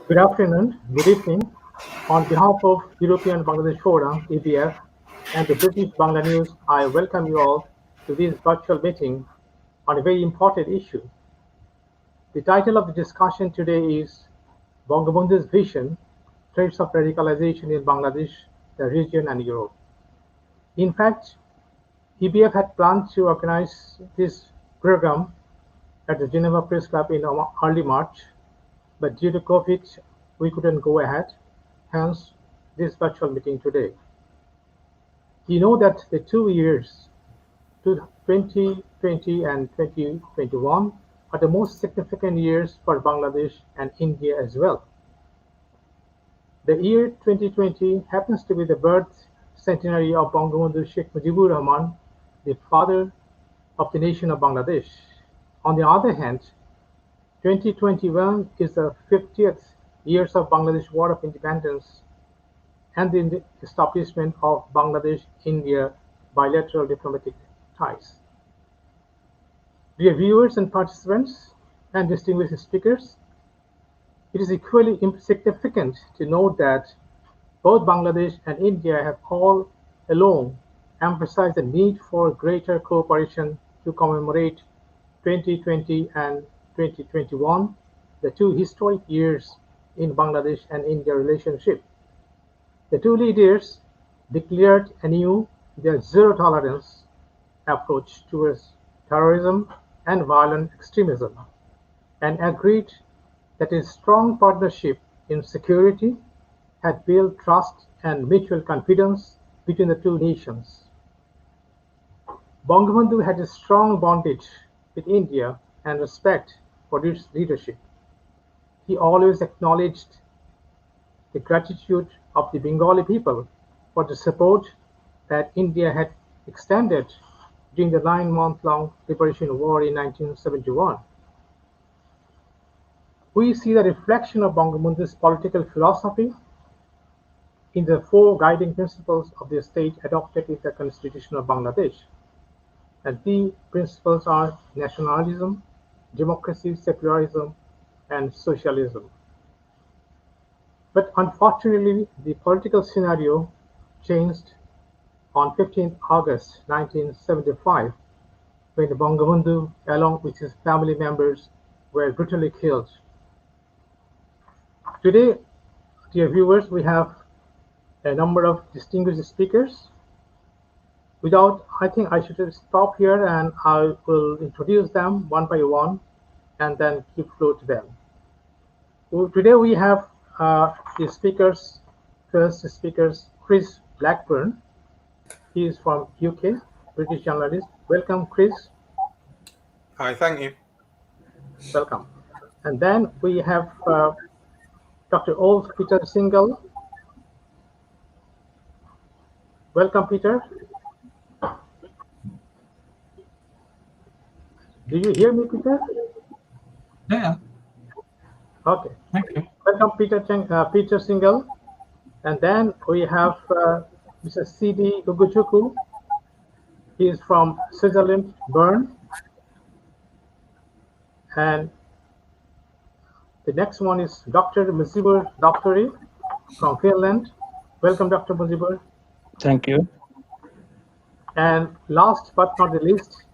Good afternoon, good evening. On behalf of European Bangladesh Forum, EBF, and the British Bangla News, I welcome you all to this virtual meeting on a very important issue. The title of the discussion today is Bangabandhu's Vision, Threats of Radicalization in Bangladesh, the Region and Europe. In fact, EBF had planned to organize this program at the Geneva Press Club in early March, but due to COVID, we couldn't go ahead, hence this virtual meeting today. You know that the 2 years, 2020 and 2021, are the most significant years for Bangladesh and India as well. The year 2020 happens to be the birth centenary of Bangabandhu Sheikh Mojibur Rahman, the father of the nation of Bangladesh. On the other hand, 2021 is the 50th years of Bangladesh War of Independence and the establishment of Bangladesh-India bilateral diplomatic ties. Dear viewers and participants and distinguished speakers, it is equally significant to note that both Bangladesh and India have all along emphasized the need for greater cooperation to commemorate 2020 and 2021, the two historic years in Bangladesh and India relationship. The two leaders declared anew their zero-tolerance approach towards terrorism and violent extremism, and agreed that a strong partnership in security had built trust and mutual confidence between the two nations. Bangabandhu had a strong bondage with India and respect for its leadership. He always acknowledged the gratitude of the Bengali people for the support that India had extended during the 9-month-long liberation war in 1971. We see the reflection of Bangabandhu's political philosophy in the 4 guiding principles of the state adopted in the Constitution of Bangladesh. And the principles are nationalism, democracy, secularism, and socialism. But unfortunately, the political scenario changed on 15 August 1975 when Bangabandhu, along with his family members, were brutally killed. Today, dear viewers, we have a number of distinguished speakers. I think I should stop here and I will introduce them one by one and then give floor to them. Today we have the speakers, first speakers, Chris Blackburn. He is from UK, British journalist. Welcome, Chris. Hi, thank you. Welcome. And then we have Dr. Ulf Peter Zingel. Welcome, Peter. Do you hear me, Peter? Yeah. Okay. Thank you. Welcome, Peter Zingel. And then we have Mr. C.D. Ugochukwu. He is from Switzerland, Bern. And the next one is Dr. Majib Daktori from Finland. Welcome, Dr. Mojibur. Thank you. And last but not the least,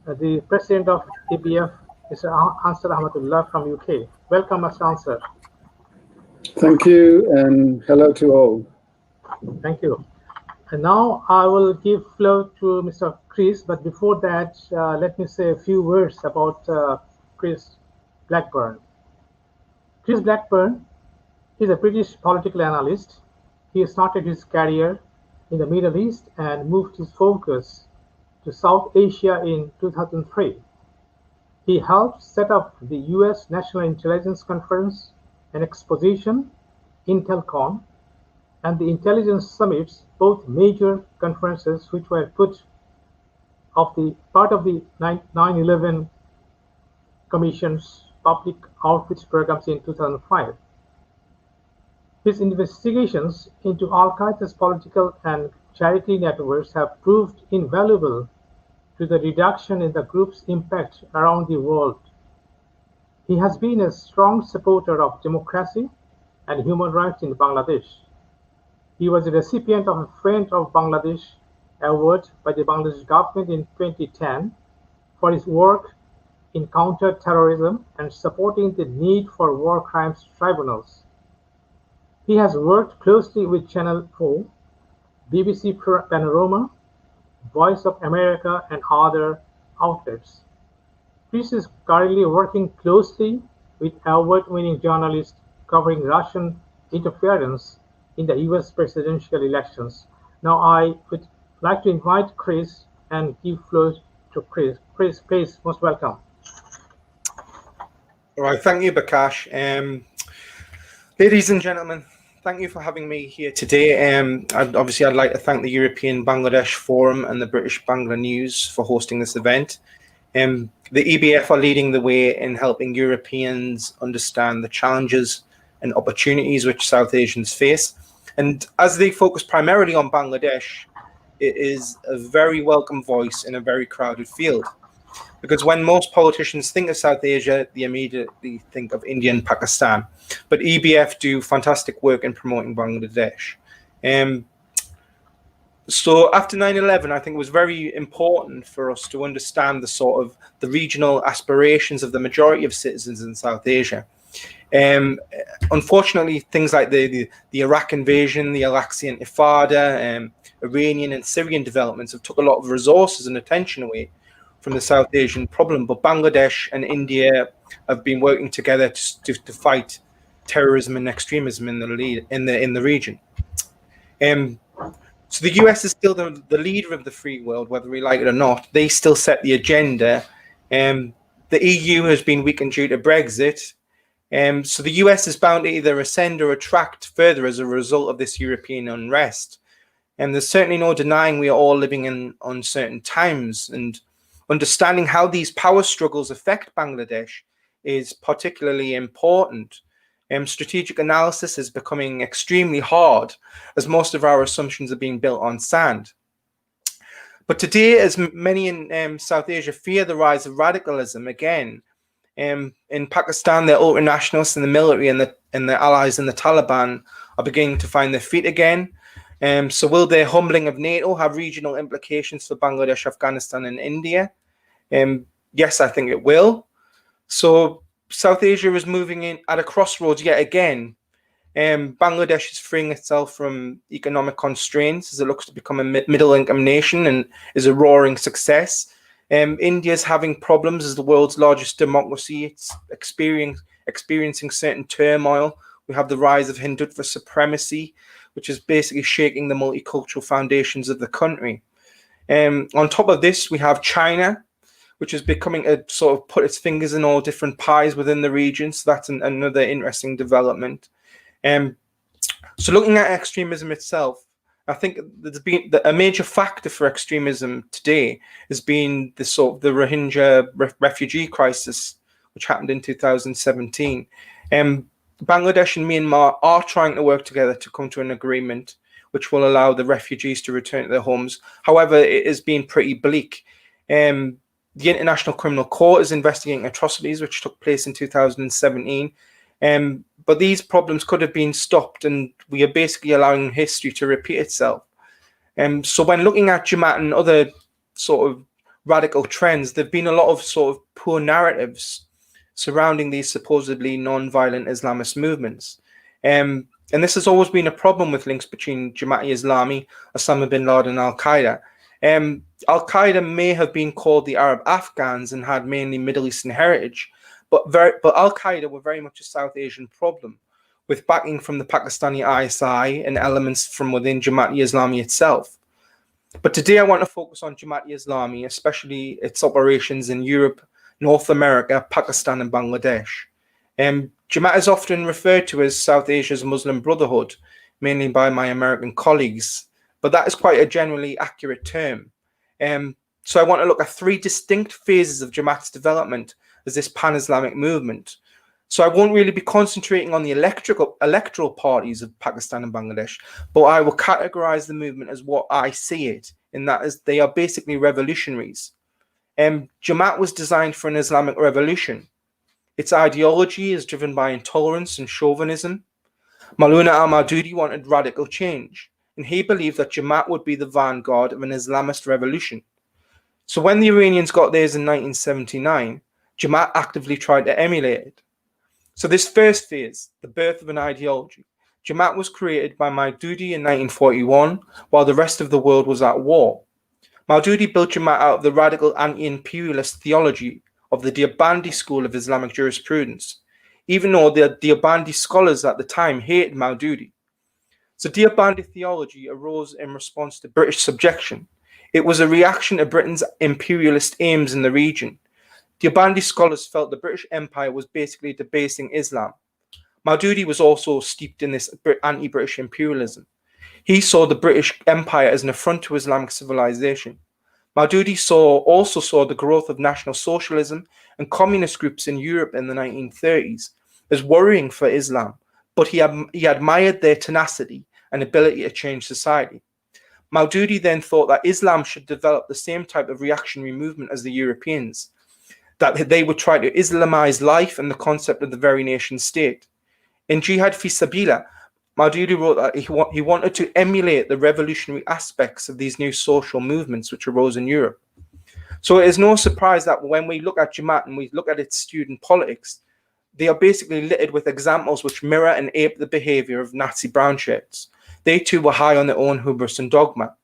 the president of EBF, Mr. Ansar Ahmed from UK. Welcome, Mr. Ansar. Thank you, and hello to all. Thank you. And now I will give floor to Mr. Chris, but before that, let me say a few words about Chris Blackburn. Chris Blackburn is a British political analyst. He started his career in the Middle East and moved his focus to South Asia in 2003. He helped set up the US National Intelligence Conference, an exposition, IntelCon, and the intelligence summits, both major conferences which were part of the 9/11 Commission's public outreach programs in 2005. His investigations into Al-Qaeda's political and charity networks have proved invaluable to the reduction in the group's impact around the world. He has been a strong supporter of democracy and human rights in Bangladesh. He was a recipient of a Friend of Bangladesh award by the Bangladesh government in 2010 for his work in counter-terrorism and supporting the need for war crimes tribunals. He has worked closely with Channel 4, BBC Panorama, Voice of America, and other outlets. Chris is currently working closely with award-winning journalists covering Russian interference in the US presidential elections. Now I would like to invite Chris and give floor to Chris. Chris, please, most welcome. All right, thank you, Bikash. Ladies and gentlemen, thank you for having me here today. I'd like to thank the European Bangladesh Forum and the British Bangla News for hosting this event. The EBF are leading the way in helping Europeans understand the challenges and opportunities which South Asians face. And as they focus primarily on Bangladesh, it is a very welcome voice in a very crowded field. Because when most politicians think of South Asia, they immediately think of India and Pakistan. But EBF do fantastic work in promoting Bangladesh. So after 9/11, I think it was very important for us to understand the regional aspirations of the majority of citizens in South Asia. Unfortunately, things like the Iraq invasion, the Al-Aqsa Intifada, Iranian and Syrian developments have took a lot of resources and attention away from the South Asian problem. But Bangladesh and India have been working together to fight terrorism and extremism in the region. So the US is still the leader of the free world, whether we like it or not. They still set the agenda. The EU has been weakened due to Brexit. So the US is bound to either ascend or retract further as a result of this European unrest. And there's certainly no denying we are all living in uncertain times. And understanding how these power struggles affect Bangladesh is particularly important. Strategic analysis is becoming extremely hard as most of our assumptions are being built on sand. But today, as many in South Asia fear the rise of radicalism again, in Pakistan, the ultranationalists in the military and the allies in the Taliban are beginning to find their feet again. So will their humbling of NATO have regional implications for Bangladesh, Afghanistan, and India? Yes, I think it will. So South Asia is moving in at a crossroads yet again. Bangladesh is freeing itself from economic constraints as it looks to become a middle-income nation and is a roaring success. India is having problems as the world's largest democracy. It's experiencing certain turmoil. We have the rise of Hindutva supremacy, which is basically shaking the multicultural foundations of the country. On top of this, we have China, which is becoming a sort of put its fingers in all different pies within the region. So that's another interesting development. So looking at extremism itself, I think there's been a major factor for extremism today has been the Rohingya refugee crisis, which happened in 2017. Bangladesh and Myanmar are trying to work together to come to an agreement which will allow the refugees to return to their homes. However, it has been pretty bleak. The International Criminal Court is investigating atrocities which took place in 2017. But these problems could have been stopped, and we are basically allowing history to repeat itself. So when looking at Jamaat and other sort of radical trends, there have been a lot of sort of poor narratives surrounding these supposedly non-violent Islamist movements. And this has always been a problem with links between Jamaat-e-Islami, Osama bin Laden, and Al-Qaeda. Al-Qaeda may have been called the Arab Afghans and had mainly Middle Eastern heritage, but Al-Qaeda were very much a South Asian problem, with backing from the Pakistani ISI and elements from within Jamaat-e-Islami itself. But today I want to focus on Jamaat-e-Islami, especially its operations in Europe, North America, Pakistan, and Bangladesh. Jamaat is often referred to as South Asia's Muslim Brotherhood, mainly by my American colleagues, but that is quite a generally accurate term. So I want to look at three distinct phases of Jamaat's development as this pan-Islamic movement. So I won't really be concentrating on the electoral parties of Pakistan and Bangladesh, but I will categorize the movement as what I see it, in that is they are basically revolutionaries. Jamaat was designed for an Islamic revolution. Its ideology is driven by intolerance and chauvinism. Maulana al-Maududi wanted radical change, and he believed that Jamaat would be the vanguard of an Islamist revolution. So when the Iranians got theirs in 1979, Jamaat actively tried to emulate it. So this first phase, the birth of an ideology, Jamaat was created by Maududi in 1941, while the rest of the world was at war. Maududi built Jamaat out of the radical anti-imperialist theology of the Deobandi school of Islamic jurisprudence, even though the Deobandi scholars at the time hated Maududi. So Deobandi theology arose in response to British subjection. It was a reaction to Britain's imperialist aims in the region. Deobandi scholars felt the British Empire was basically debasing Islam. Maududi was also steeped in this anti-British imperialism. He saw the British Empire as an affront to Islamic civilization. Maududi also saw the growth of National Socialism and communist groups in Europe in the 1930s as worrying for Islam, but he admired their tenacity and ability to change society. Maududi then thought that Islam should develop the same type of reactionary movement as the Europeans, that they would try to Islamize life and the concept of the very nation state. In Jihad fi Sabila, Maududi wrote that he wanted to emulate the revolutionary aspects of these new social movements which arose in Europe. So it is no surprise that when we look at Jamaat and we look at its student politics, they are basically littered with examples which mirror and ape the behavior of Nazi brown shirts. They too were high on their own hubris and dogma.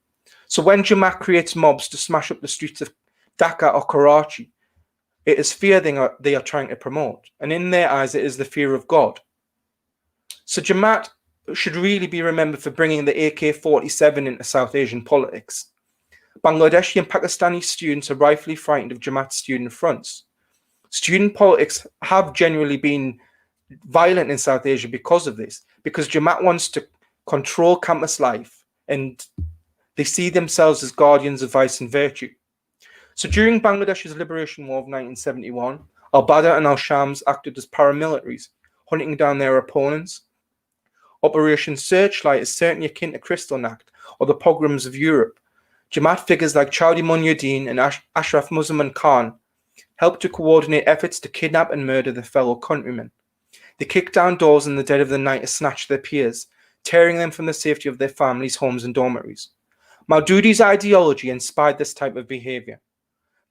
So when Jamaat creates mobs to smash up the streets of Dhaka or Karachi, it is fear they are trying to promote. And in their eyes, it is the fear of God. So Jamaat should really be remembered for bringing the AK-47 into South Asian politics. Bangladeshi and Pakistani students are rightfully frightened of Jamaat student fronts. Student politics have generally been violent in South Asia because of this, because Jamaat wants to control campus life and they see themselves as guardians of vice and virtue. So during Bangladesh's liberation war of 1971, al-Badr and al-Shams acted as paramilitaries, hunting down their opponents. Operation Searchlight is certainly akin to Kristallnacht or the pogroms of Europe. Jamaat figures like Chowdhury Muhiuddin and Ashraf Muzaman Khan helped to coordinate efforts to kidnap and murder their fellow countrymen. They kicked down doors in the dead of the night to snatch their peers, tearing them from the safety of their families, homes and dormitories. Maududi's ideology inspired this type of behavior.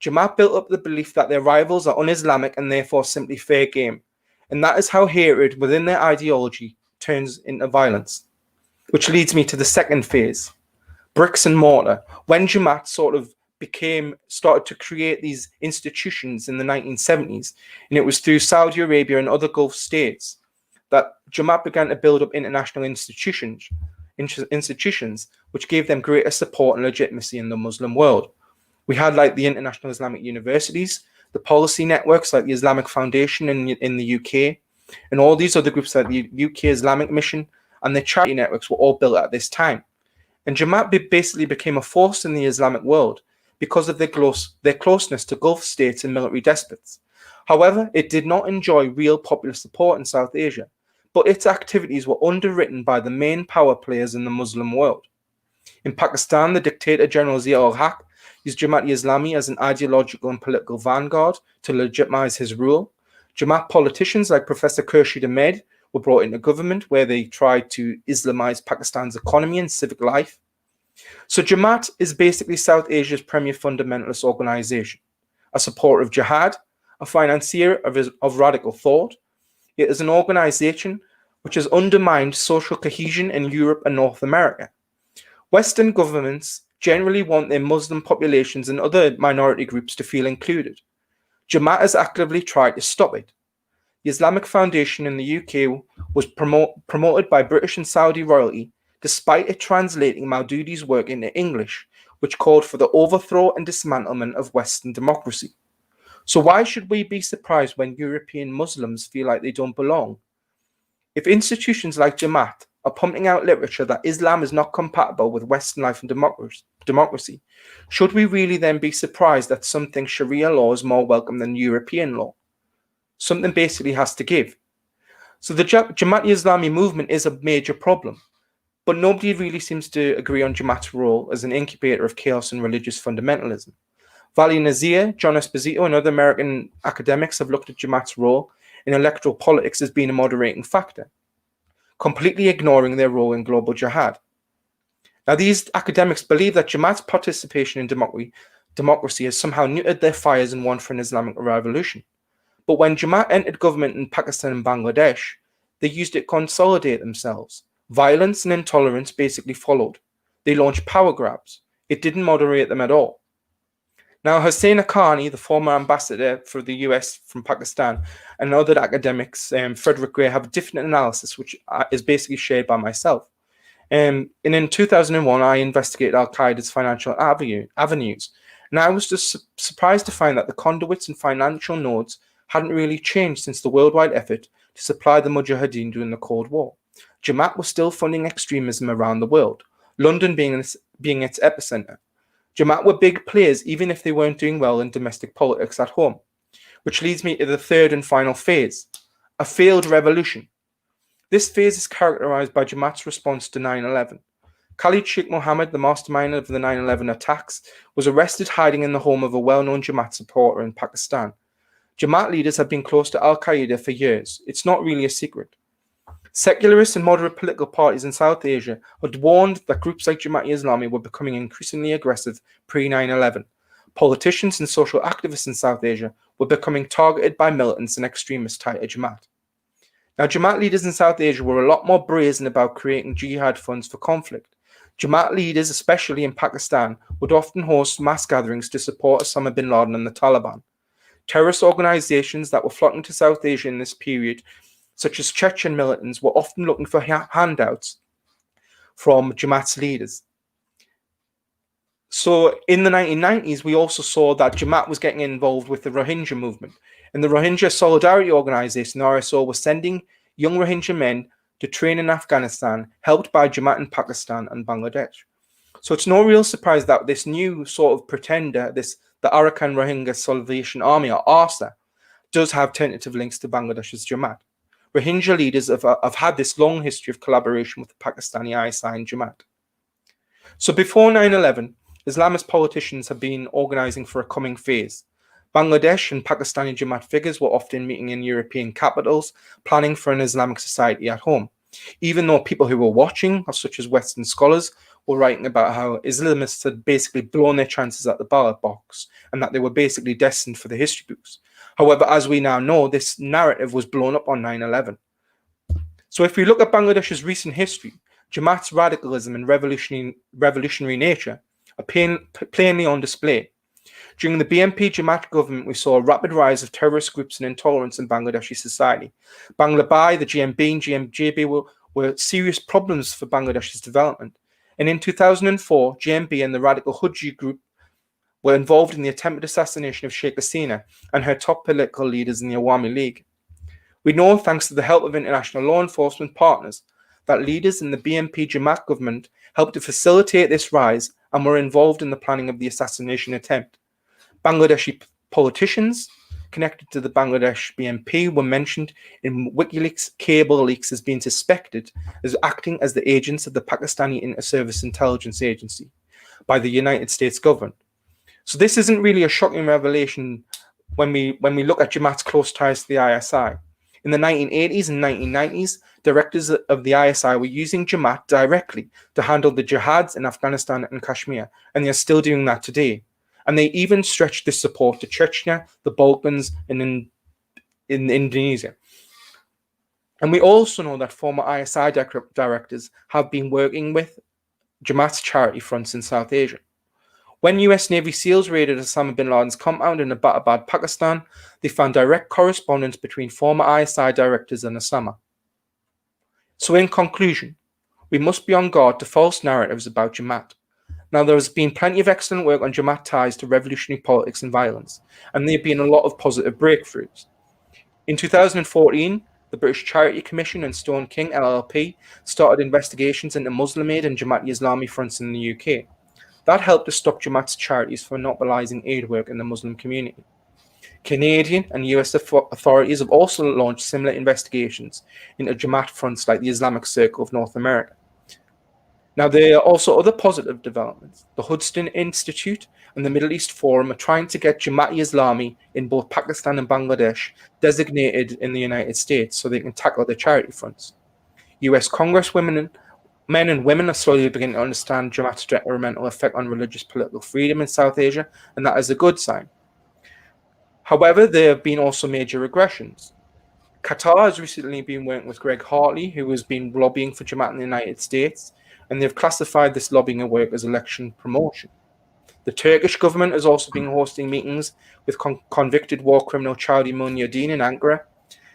Jamaat built up the belief that their rivals are un-Islamic and therefore simply fair game, and that is how hatred within their ideology turns into violence. Which leads me to the second phase, bricks and mortar. When Jamaat started to create these institutions in the 1970s, and it was through Saudi Arabia and other Gulf states that Jamaat began to build up international institutions which gave them greater support and legitimacy in the Muslim world. We had like the International Islamic Universities, the policy networks like the Islamic Foundation in the UK, and all these other groups like the UK Islamic Mission and the charity networks were all built at this time. And Jamaat basically became a force in the Islamic world because of their closeness to Gulf states and military despots. However, it did not enjoy real popular support in South Asia, but its activities were underwritten by the main power players in the Muslim world. In Pakistan, the dictator General Zia-ul-Haq used Jamaat-e-Islami as an ideological and political vanguard to legitimize his rule. Jamaat politicians like Professor Khurshid Ahmed were brought into government where they tried to Islamize Pakistan's economy and civic life. So Jamaat is basically South Asia's premier fundamentalist organization, a supporter of jihad, a financier of radical thought. It is an organization which has undermined social cohesion in Europe and North America. Western governments generally want their Muslim populations and other minority groups to feel included. Jamaat has actively tried to stop it. The Islamic Foundation in the UK was promoted by British and Saudi royalty, despite it translating Maududi's work into English, which called for the overthrow and dismantlement of Western democracy. So why should we be surprised when European Muslims feel like they don't belong? If institutions like Jamaat are pumping out literature that Islam is not compatible with Western life and democracy, should we really then be surprised that some think Sharia law is more welcome than European law? Something basically has to give. So the Jamaat-e-Islami movement is a major problem, but nobody really seems to agree on Jamaat's role as an incubator of chaos and religious fundamentalism. Vali Nazir, John Esposito, and other American academics have looked at Jamaat's role in electoral politics as being a moderating factor. completely ignoring their role in global jihad. Now, these academics believe that Jamaat's participation in democracy has somehow neutered their fires and won for an Islamic revolution. But when Jamaat entered government in Pakistan and Bangladesh, they used it to consolidate themselves. Violence and intolerance basically followed. They launched power grabs. It didn't moderate them at all. Now, Hussein Haqqani, the former ambassador for the US from Pakistan, and other academics, Frederick Gray, have a different analysis, which is basically shared by myself. And in 2001, I investigated Al-Qaeda's financial avenues. And I was just surprised to find that the conduits and financial nodes hadn't really changed since the worldwide effort to supply the Mujahideen during the Cold War. Jamaat was still funding extremism around the world, London being its epicenter. Jamaat were big players even if they weren't doing well in domestic politics at home. Which leads me to the third and final phase, a failed revolution. This phase is characterized by Jamaat's response to 9/11. Khaled Sheikh Mohammed, the mastermind of the 9/11 attacks, was arrested hiding in the home of a well-known Jamaat supporter in Pakistan. Jamaat leaders have been close to Al-Qaeda for years. It's not really a secret. Secularists and moderate political parties in South Asia had warned that groups like Jamaat-e-Islami were becoming increasingly aggressive pre-9/11. Politicians and social activists in South Asia were becoming targeted by militants and extremists tied to Jamaat. Now, Jamaat leaders in South Asia were a lot more brazen about creating jihad funds for conflict. Jamaat leaders, especially in Pakistan, would often host mass gatherings to support Osama bin Laden and the Taliban. Terrorist organizations that were flocking to South Asia in this period, such as Chechen militants, were often looking for handouts from Jamaat's leaders. So in the 1990s, we also saw that Jamaat was getting involved with the Rohingya movement. And the Rohingya Solidarity Organization, RSO, was sending young Rohingya men to train in Afghanistan, helped by Jamaat in Pakistan and Bangladesh. So it's no real surprise that this new sort of pretender, the Arakan Rohingya Salvation Army, or ARSA, does have tentative links to Bangladesh's Jamaat. Rohingya leaders have had this long history of collaboration with the Pakistani ISI and Jamaat. So before 9/11, Islamist politicians have been organizing for a coming phase. Bangladesh and Pakistani Jamaat figures were often meeting in European capitals, planning for an Islamic society at home. Even though people who were watching, such as Western scholars, were writing about how Islamists had basically blown their chances at the ballot box and that they were basically destined for the history books. However, as we now know, this narrative was blown up on 9/11. So if we look at Bangladesh's recent history, Jamaat's radicalism and revolutionary nature are plainly on display. During the BNP Jamaat government, we saw a rapid rise of terrorist groups and intolerance in Bangladeshi society. Banglabai, the GMB and GMJB were serious problems for Bangladesh's development. And in 2004, GMB and the radical Hujji group were involved in the attempted assassination of Sheikh Hasina and her top political leaders in the Awami League. We know, thanks to the help of international law enforcement partners, that leaders in the BNP Jamaat government helped to facilitate this rise and were involved in the planning of the assassination attempt. Bangladeshi politicians connected to the Bangladesh BNP were mentioned in WikiLeaks cable leaks as being suspected as acting as the agents of the Pakistani Inter-Service Intelligence Agency by the United States government. So this isn't really a shocking revelation when we look at Jamaat's close ties to the ISI. In the 1980s and 1990s, directors of the ISI were using Jamaat directly to handle the jihads in Afghanistan and Kashmir, and they're still doing that today. And they even stretched this support to Chechnya, the Balkans, and in Indonesia. And we also know that former ISI directors have been working with Jamaat's charity fronts in South Asia. When US Navy SEALs raided Osama bin Laden's compound in Abbottabad, Pakistan, they found direct correspondence between former ISI directors and Osama. So in conclusion, we must be on guard to false narratives about Jamaat. Now, there has been plenty of excellent work on Jamaat ties to revolutionary politics and violence, and there have been a lot of positive breakthroughs. In 2014, the British Charity Commission and Stone King LLP started investigations into Muslim aid and Jamaat-e-Islami fronts in the UK. That helped to stop Jamaat's charities from monopolising aid work in the Muslim community. Canadian and US authorities have also launched similar investigations into Jamaat fronts like the Islamic Circle of North America. Now, there are also other positive developments. The Hudson Institute and the Middle East Forum are trying to get Jamaat-e-Islami in both Pakistan and Bangladesh designated in the United States so they can tackle their charity fronts. US Congresswomen men and women are slowly beginning to understand Jamaat's detrimental effect on religious political freedom in South Asia, and that is a good sign. However, there have been also major regressions. Qatar has recently been working with Greg Hartley, who has been lobbying for Jamaat in the United States, and they've classified this lobbying work as election promotion. The Turkish government has also been hosting meetings with convicted war criminal Chowdhury Muhiuddin in Ankara,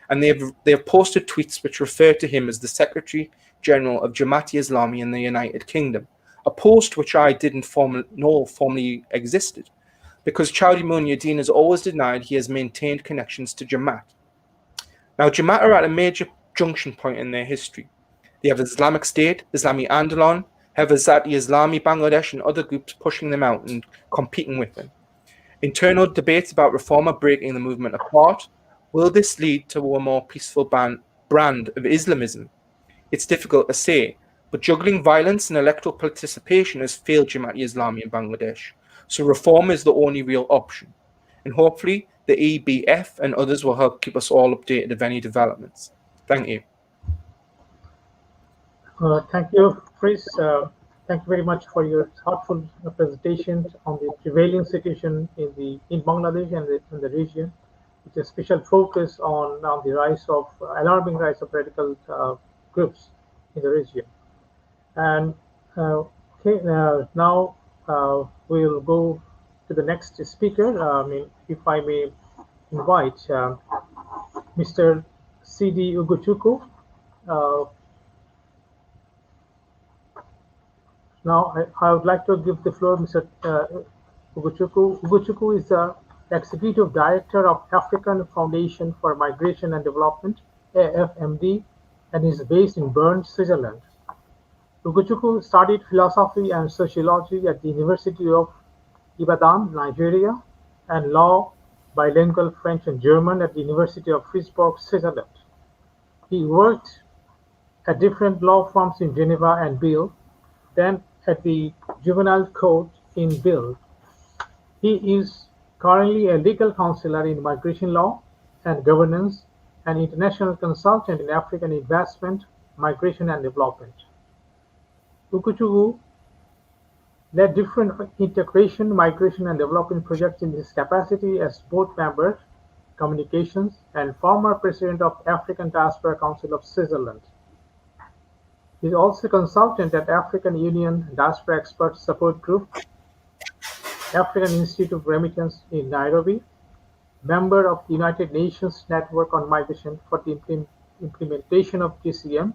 and they have posted tweets which refer to him as the Secretary General of Jamaat-e-Islami in the United Kingdom, a post which I didn't know formally existed, because Chowdhury Muhiuddin has always denied he has maintained connections to Jamaat. Now, Jamaat are at a major junction point in their history. They have Islamic State, Islami Andalon, Hafazat-e-Islami Bangladesh, and other groups pushing them out and competing with them. Internal debates about reform are breaking the movement apart. Will this lead to a more peaceful brand of Islamism? It's difficult to say, but juggling violence and electoral participation has failed Jamaat-e-Islami in Bangladesh, so reform is the only real option. And hopefully, the EBF and others will help keep us all updated of any developments. Thank you. Thank you, Chris. Thank you very much for your thoughtful presentation on the prevailing situation in Bangladesh and the region, with a special focus on the alarming rise of radical groups in the region. And now we'll go to the next speaker. If I may invite Mr. C.D. Ugochukwu. Now, I would like to give the floor to Mr. Ugochukwu. Ugochukwu is the Executive Director of African Foundation for Migration and Development, AFMD, and is based in Bern, Switzerland. Ugochukwu studied philosophy and sociology at the University of Ibadan, Nigeria, and law, bilingual French and German, at the University of Freiburg, Switzerland. He worked at different law firms in Geneva and Biel, then at the Juvenile Court in Biel. He is currently a legal counselor in migration law and governance, and international consultant in African investment, migration, and development. Ugochukwu led different integration, migration, and development projects in his capacity as board member, communications, and former president of African Diaspora Council of Switzerland. He is also a consultant at African Union Diaspora Expert Support Group, African Institute of Remittance in Nairobi, member of the United Nations Network on Migration for the implementation of GCM,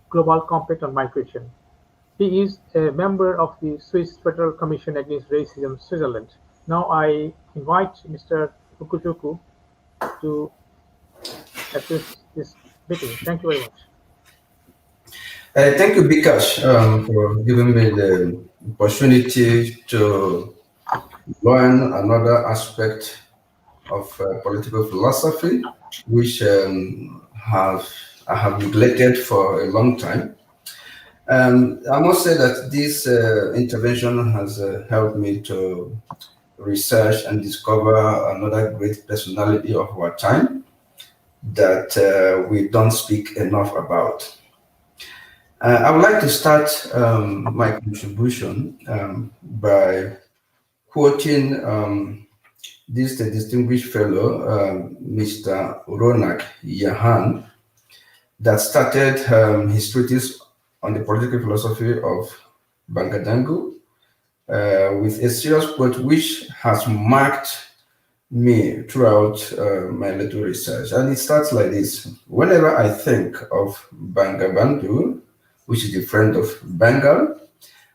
Global Compact on Migration. He is a member of the Swiss Federal Commission Against Racism, Switzerland. Now I invite Mr. Ugochukwu to address this meeting. Thank you very much. Thank you, Bikash, for giving me the opportunity to learn another aspect of political philosophy, which I have neglected for a long time. I must say that this intervention has helped me to research and discover another great personality of our time that we don't speak enough about. I would like to start my contribution by quoting this distinguished fellow, Mr. Ronak Yahan, that started his treatise on the political philosophy of Bangabandhu with a serious quote which has marked me throughout my little research. And it starts like this: whenever I think of Bangabandhu, which is the friend of Bengal,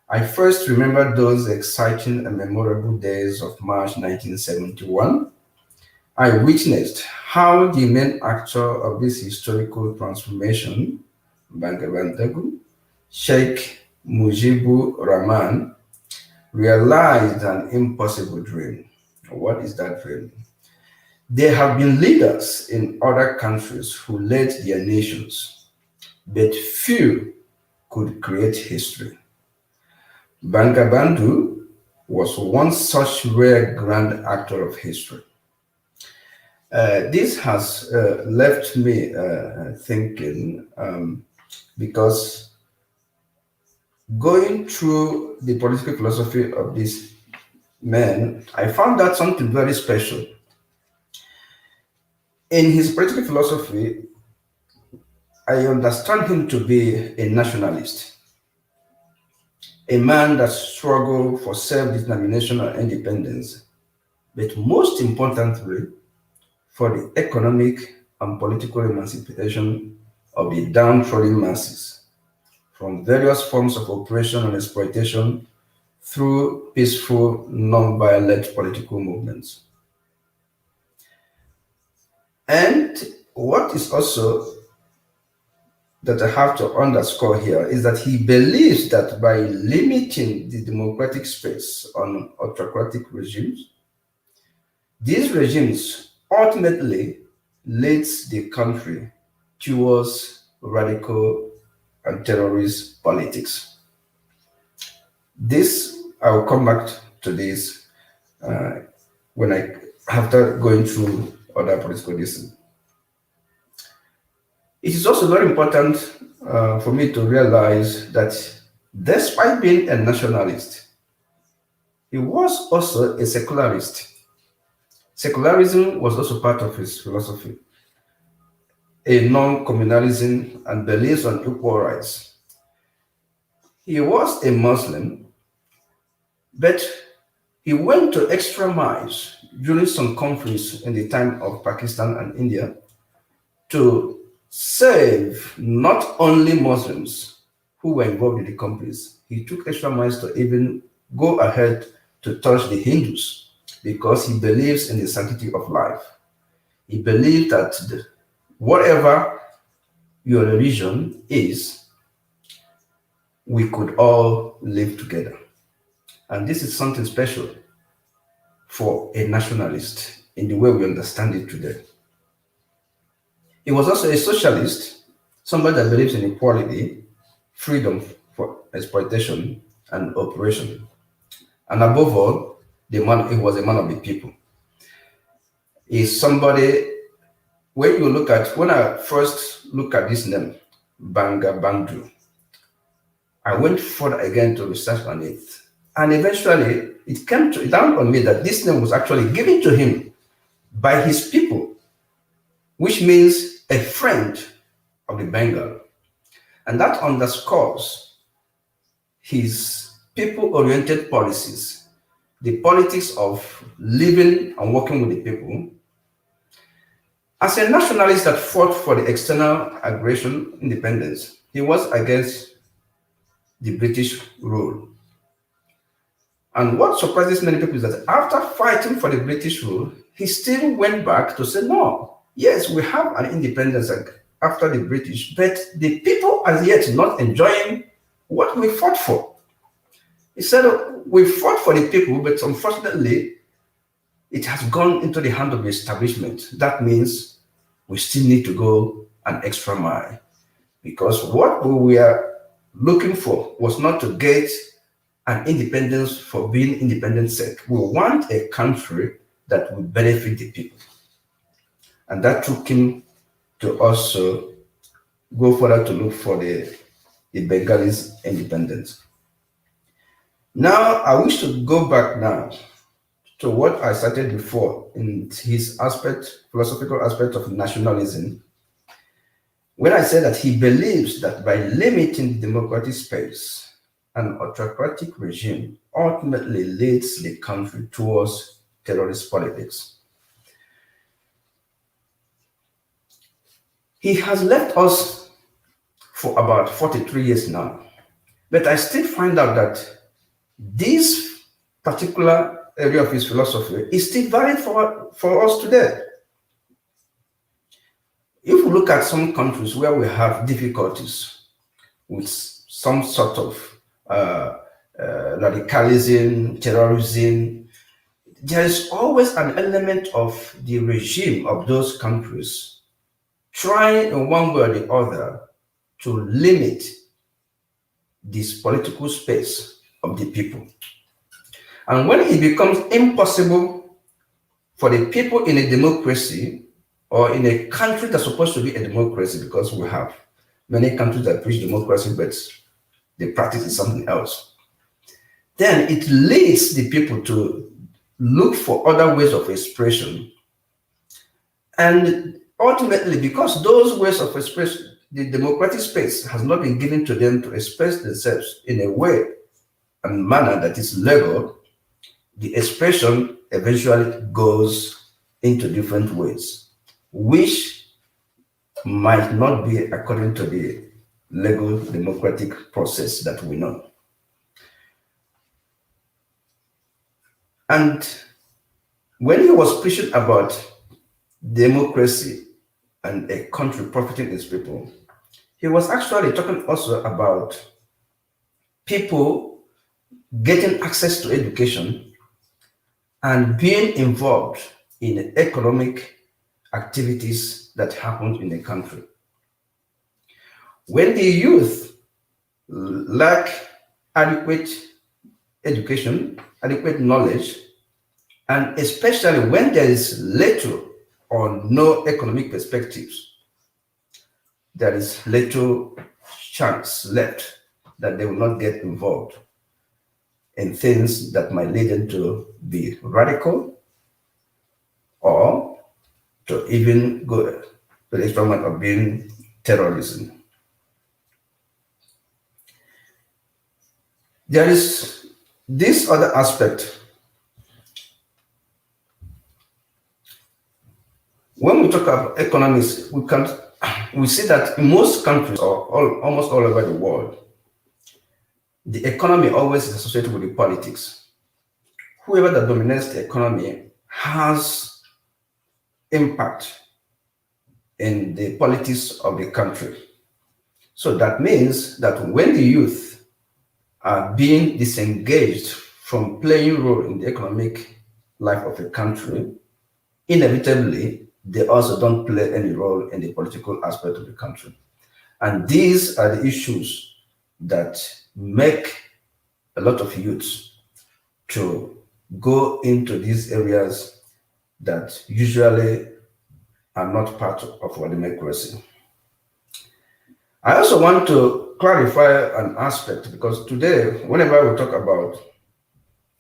I first remember those exciting and memorable days of March 1971. I witnessed how the main actor of this historical transformation, Bangabandhu, Sheikh Mojibur Rahman, realized an impossible dream. What is that dream? There have been leaders in other countries who led their nations, but few could create history. Bangabandhu was one such rare grand actor of history. This has left me thinking because going through the political philosophy of these men, I found out something very special. In his political philosophy, I understand him to be a nationalist, a man that struggled for self-determination and independence, but most importantly, for the economic and political emancipation of the downtrodden masses from various forms of oppression and exploitation through peaceful, non-violent political movements. And what is also that I have to underscore here is that he believes that by limiting the democratic space on autocratic regimes, these regimes ultimately leads the country towards radical and terrorist politics. This, I will come back to this after going through other political issues. It is also very important for me to realize that despite being a nationalist, he was also a secularist. Secularism was also part of his philosophy, a non-communalism and beliefs on equal rights. He was a Muslim, but he went to extra miles during some conflicts in the time of Pakistan and India to save not only Muslims who were involved in the conflicts. He took extra miles to even go ahead to touch the Hindus because he believes in the sanctity of life. He believed that whatever your religion is, we could all live together. And this is something special for a nationalist in the way we understand it today. He was also a socialist, somebody that believes in equality, freedom for exploitation and oppression. And above all, he was a man of the people. He's somebody, when I first look at this name, Bangabandhu, I went further again to research on it. And eventually, it dawned on me that this name was actually given to him by his people, which means a friend of the Bengal. And that underscores his people-oriented policies, the politics of living and working with the people. As a nationalist that fought for the external aggression independence, he was against the British rule. And what surprises many people is that after fighting for the British rule, he still went back to say, no, yes, we have an independence after the British, but the people are yet not enjoying what we fought for. He said, we fought for the people, but unfortunately, it has gone into the hand of the establishment. That means we still need to go an extra mile, because what we were looking for was not to get an independence for being independent's sake. We want a country that will benefit the people. And that took him to also go further to look for the Bengalis' independence. Now, I wish to go back now to what I started before in his philosophical aspect of nationalism, when I said that he believes that by limiting the democratic space, an autocratic regime ultimately leads the country towards terrorist politics. He has left us for about 43 years now, but I still find out that this particular area of his philosophy is still valid for us today. If we look at some countries where we have difficulties with some sort of radicalism, terrorism, there is always an element of the regime of those countries trying in one way or the other to limit this political space of the people. And when it becomes impossible for the people in a democracy or in a country that's supposed to be a democracy, because we have many countries that preach democracy, but the practice is something else, then it leads the people to look for other ways of expression. And ultimately, because those ways of expression, the democratic space has not been given to them to express themselves in a way and manner that is legal, the expression eventually goes into different ways, which might not be according to the legal democratic process that we know. And when he was preaching about democracy and a country profiting its people, he was actually talking also about people getting access to education and being involved in economic activities that happen in the country. When the youth lack adequate education, adequate knowledge, and especially when there is little or no economic perspectives, there is little chance left that they will not get involved in things that might lead them to be radical or to even go to the experiment of being terrorism. There is this other aspect. When we talk about economics, we see that in most countries, or almost all over the world, the economy always is associated with the politics. Whoever that dominates the economy has impact in the politics of the country. So that means that when the youth are being disengaged from playing a role in the economic life of a country, inevitably, they also don't play any role in the political aspect of the country. And these are the issues that make a lot of youths to go into these areas that usually are not part of our democracy. I also want to clarify an aspect, because today, whenever we talk about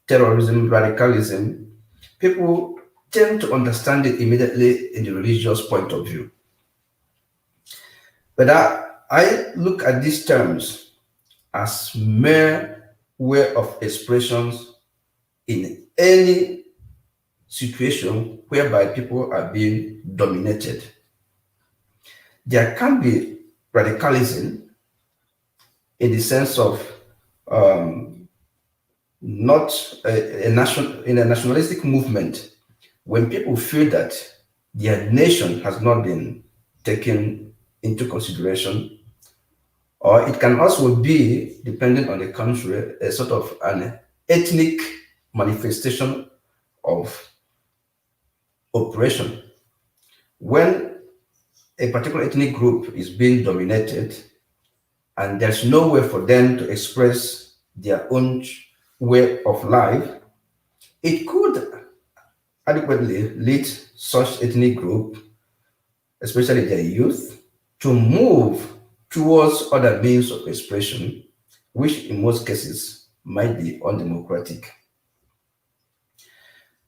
terrorism, radicalism, people tend to understand it immediately in the religious point of view. But I look at these terms as mere way of expressions in any situation whereby people are being dominated. There can be radicalism in the sense of not in a nationalistic movement, when people feel that their nation has not been taken into consideration. Or it can also be, depending on the country, a sort of an ethnic manifestation of oppression. When a particular ethnic group is being dominated and there's no way for them to express their own way of life, it could adequately lead such ethnic group, especially their youth, to move towards other means of expression, which in most cases might be undemocratic.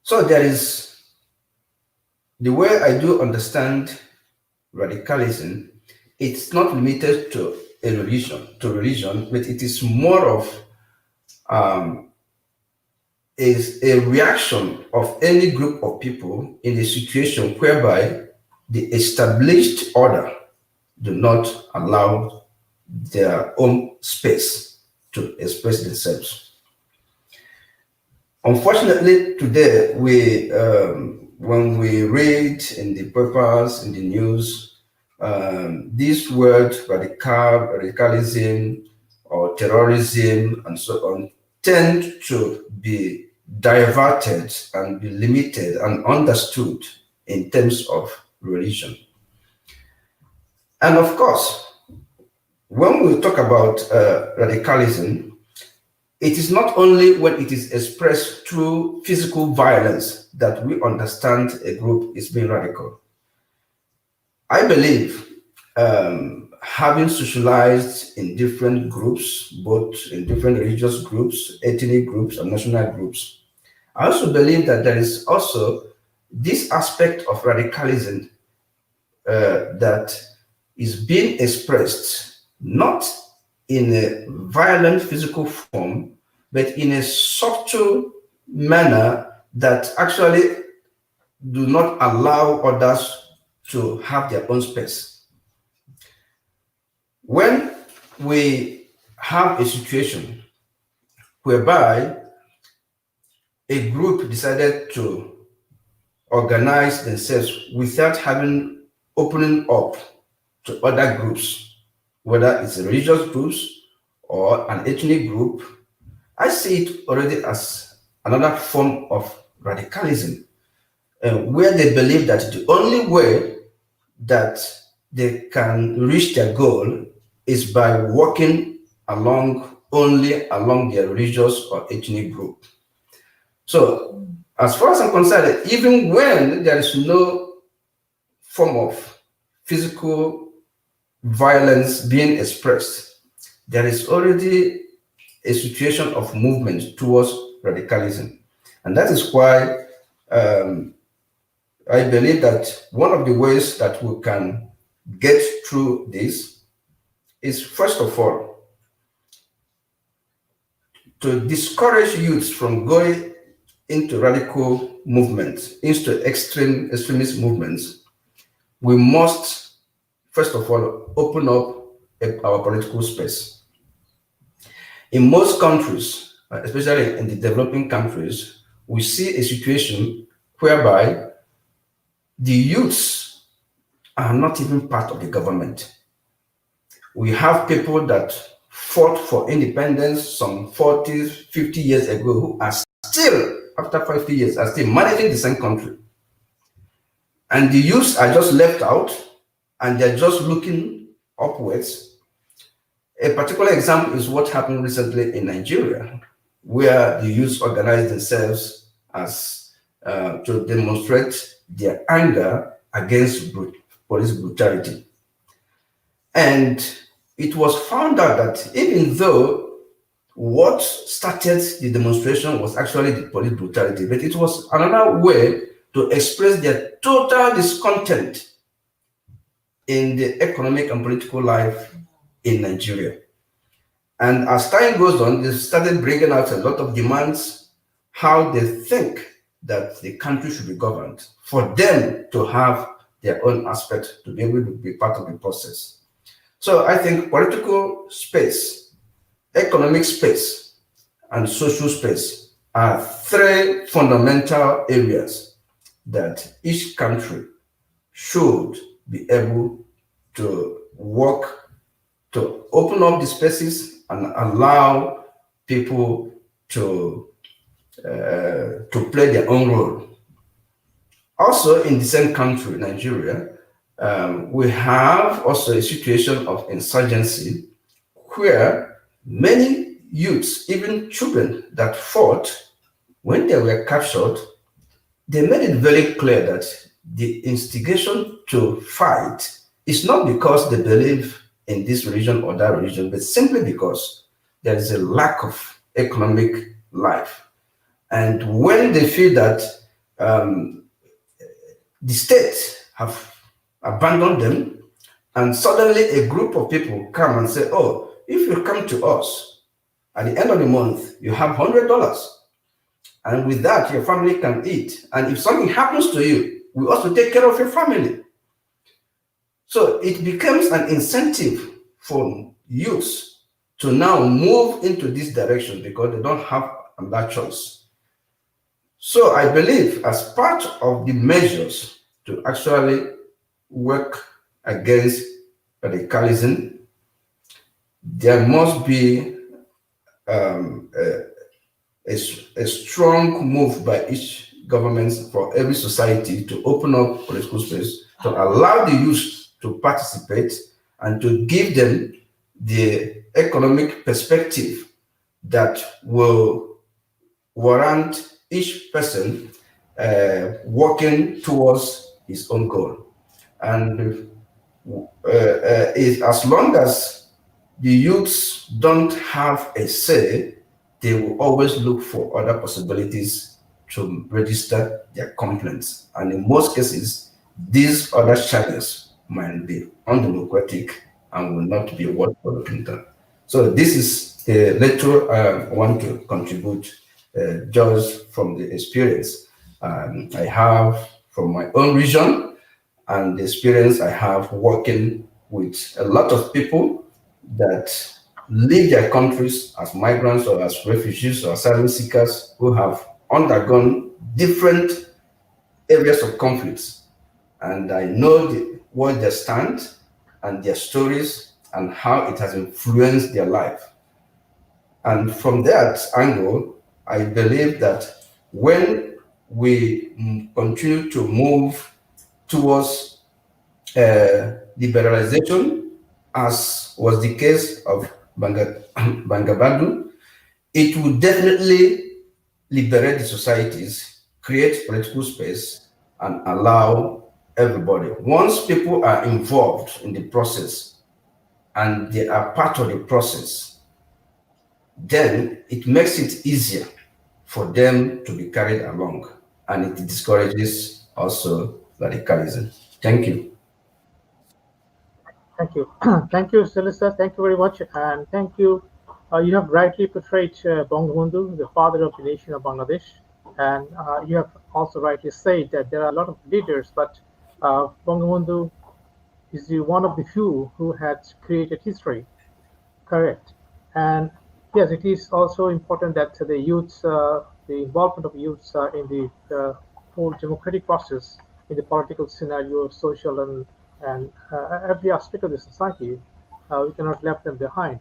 So there is, the way I do understand radicalism, it's not limited to a religion, but it is more of is a reaction of any group of people in a situation whereby the established order do not allow their own space to express themselves. Unfortunately, today, when we read in the papers, in the news, this word radicalism or terrorism and so on tend to be diverted and be limited and understood in terms of religion. And of course, when we talk about radicalism, it is not only when it is expressed through physical violence that we understand a group is being radical. I believe, and having socialized in different groups, both in different religious groups, ethnic groups, and national groups, I also believe that there is also this aspect of radicalism that is being expressed not in a violent physical form, but in a subtle manner that actually do not allow others to have their own space. When we have a situation whereby a group decided to organize themselves without having opening up to other groups, whether it's a religious groups or an ethnic group, I see it already as another form of radicalism, where they believe that the only way that they can reach their goal is by walking only along their religious or ethnic group. So, as far as I'm concerned, even when there is no form of physical violence being expressed, there is already a situation of movement towards radicalism. And that is why I believe that one of the ways that we can get through this is, first of all, to discourage youths from going into radical movements, into extremist movements. We must, first of all, open up our political space. In most countries, especially in the developing countries, we see a situation whereby the youths are not even part of the government. We have people that fought for independence some 40, 50 years ago who are still, after 50 years, are still managing the same country. And the youths are just left out and they're just looking upwards. A particular example is what happened recently in Nigeria, where the youths organized themselves as to demonstrate their anger against police brutality. And it was found out that even though what started the demonstration was actually the police brutality, but it was another way to express their total discontent in the economic and political life in Nigeria. And as time goes on, they started bringing out a lot of demands, how they think that the country should be governed, for them to have their own aspect, to be able to be part of the process. So I think political space, economic space, and social space are three fundamental areas that each country should be able to work to open up the spaces and allow people to play their own role. Also, in the same country, Nigeria, we have also a situation of insurgency where many youths, even children that fought, when they were captured, they made it very clear that the instigation to fight is not because they believe in this religion or that religion, but simply because there is a lack of economic life. And when they feel that the state have abandoned them, and suddenly a group of people come and say, oh, if you come to us, at the end of the month, you have $100. And with that, your family can eat. And if something happens to you, we also take care of your family. So it becomes an incentive for youths to now move into this direction because they don't have that choice. So I believe as part of the measures to actually work against radicalism, there must be a strong move by each government for every society to open up political space, to allow the youth to participate and to give them the economic perspective that will warrant each person working towards his own goal. And is as long as the youths don't have a say, they will always look for other possibilities to register their complaints. And in most cases, these other channels might be undemocratic and will not be worth looking at. So this is the little I want to contribute just from the experience I have from my own region and the experience I have working with a lot of people that leave their countries as migrants or as refugees or asylum seekers who have undergone different areas of conflicts. And I know where they stand and their stories and how it has influenced their life. And from that angle, I believe that when we continue to move towards liberalization, as was the case of Bangabandhu, it will definitely liberate the societies, create political space, and allow everybody. Once people are involved in the process and they are part of the process, then it makes it easier for them to be carried along, and it discourages also radicalism. Thank you. Thank you. Thank you, Celista. Thank you very much. And thank you. You have rightly portrayed Bangabandhu, the father of the nation of Bangladesh. And you have also rightly said that there are a lot of leaders, but Bangabandhu is one of the few who had created history. Correct. And yes, it is also important that the youths, the involvement of youths in the whole democratic process, in the political scenario, social and every aspect of the society, we cannot leave them behind.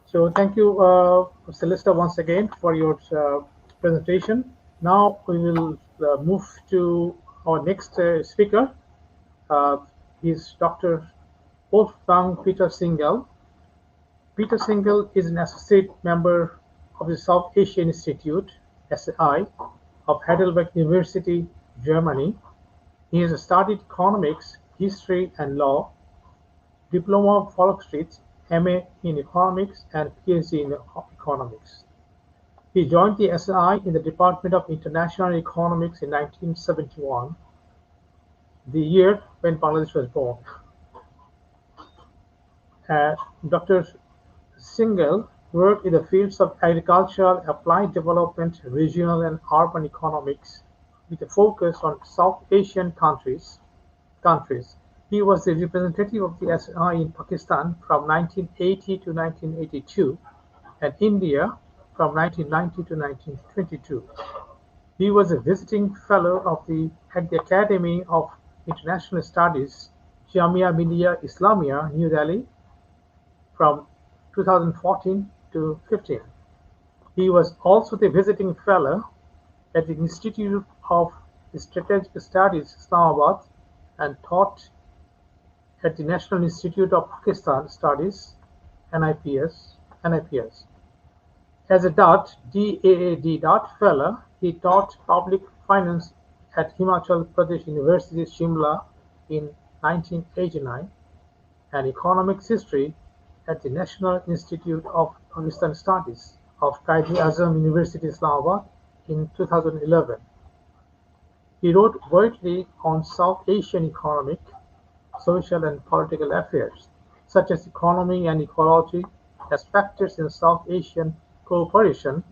So thank you, Celista, once again for your presentation. Now we will move to our next speaker. He's Dr. Wolfgang Peter Zingel. Peter Zingel is an associate member of the South Asian Institute, SAI, of Heidelberg University, Germany. He has studied economics, history, and law, diploma of Volksrecht, MA in economics, and PhD in economics. He joined the SAI in the Department of International Economics in 1971, the year when Bangladesh was born. Dr. Zingel worked in the fields of agricultural, applied development, regional and urban economics, with a focus on South Asian countries. He was the representative of the SAI in Pakistan from 1980 to 1982 and India from 1990 to 1922. He was a visiting fellow at the Academy of International Studies, Jamia Millia Islamia, New Delhi, from 2014 to 15. He was also the visiting fellow at the Institute of Strategic Studies, Islamabad, and taught at the National Institute of Pakistan Studies, NIPS. As a DAAD fellow, he taught public finance at Himachal Pradesh University, Shimla in 1989, and economics history at the National Institute of Pakistan Studies of Quaid-e-Azam University, Islamabad in 2011. He wrote widely on South Asian economic, social and political affairs, such as economy and ecology as factors in South Asian cooperation.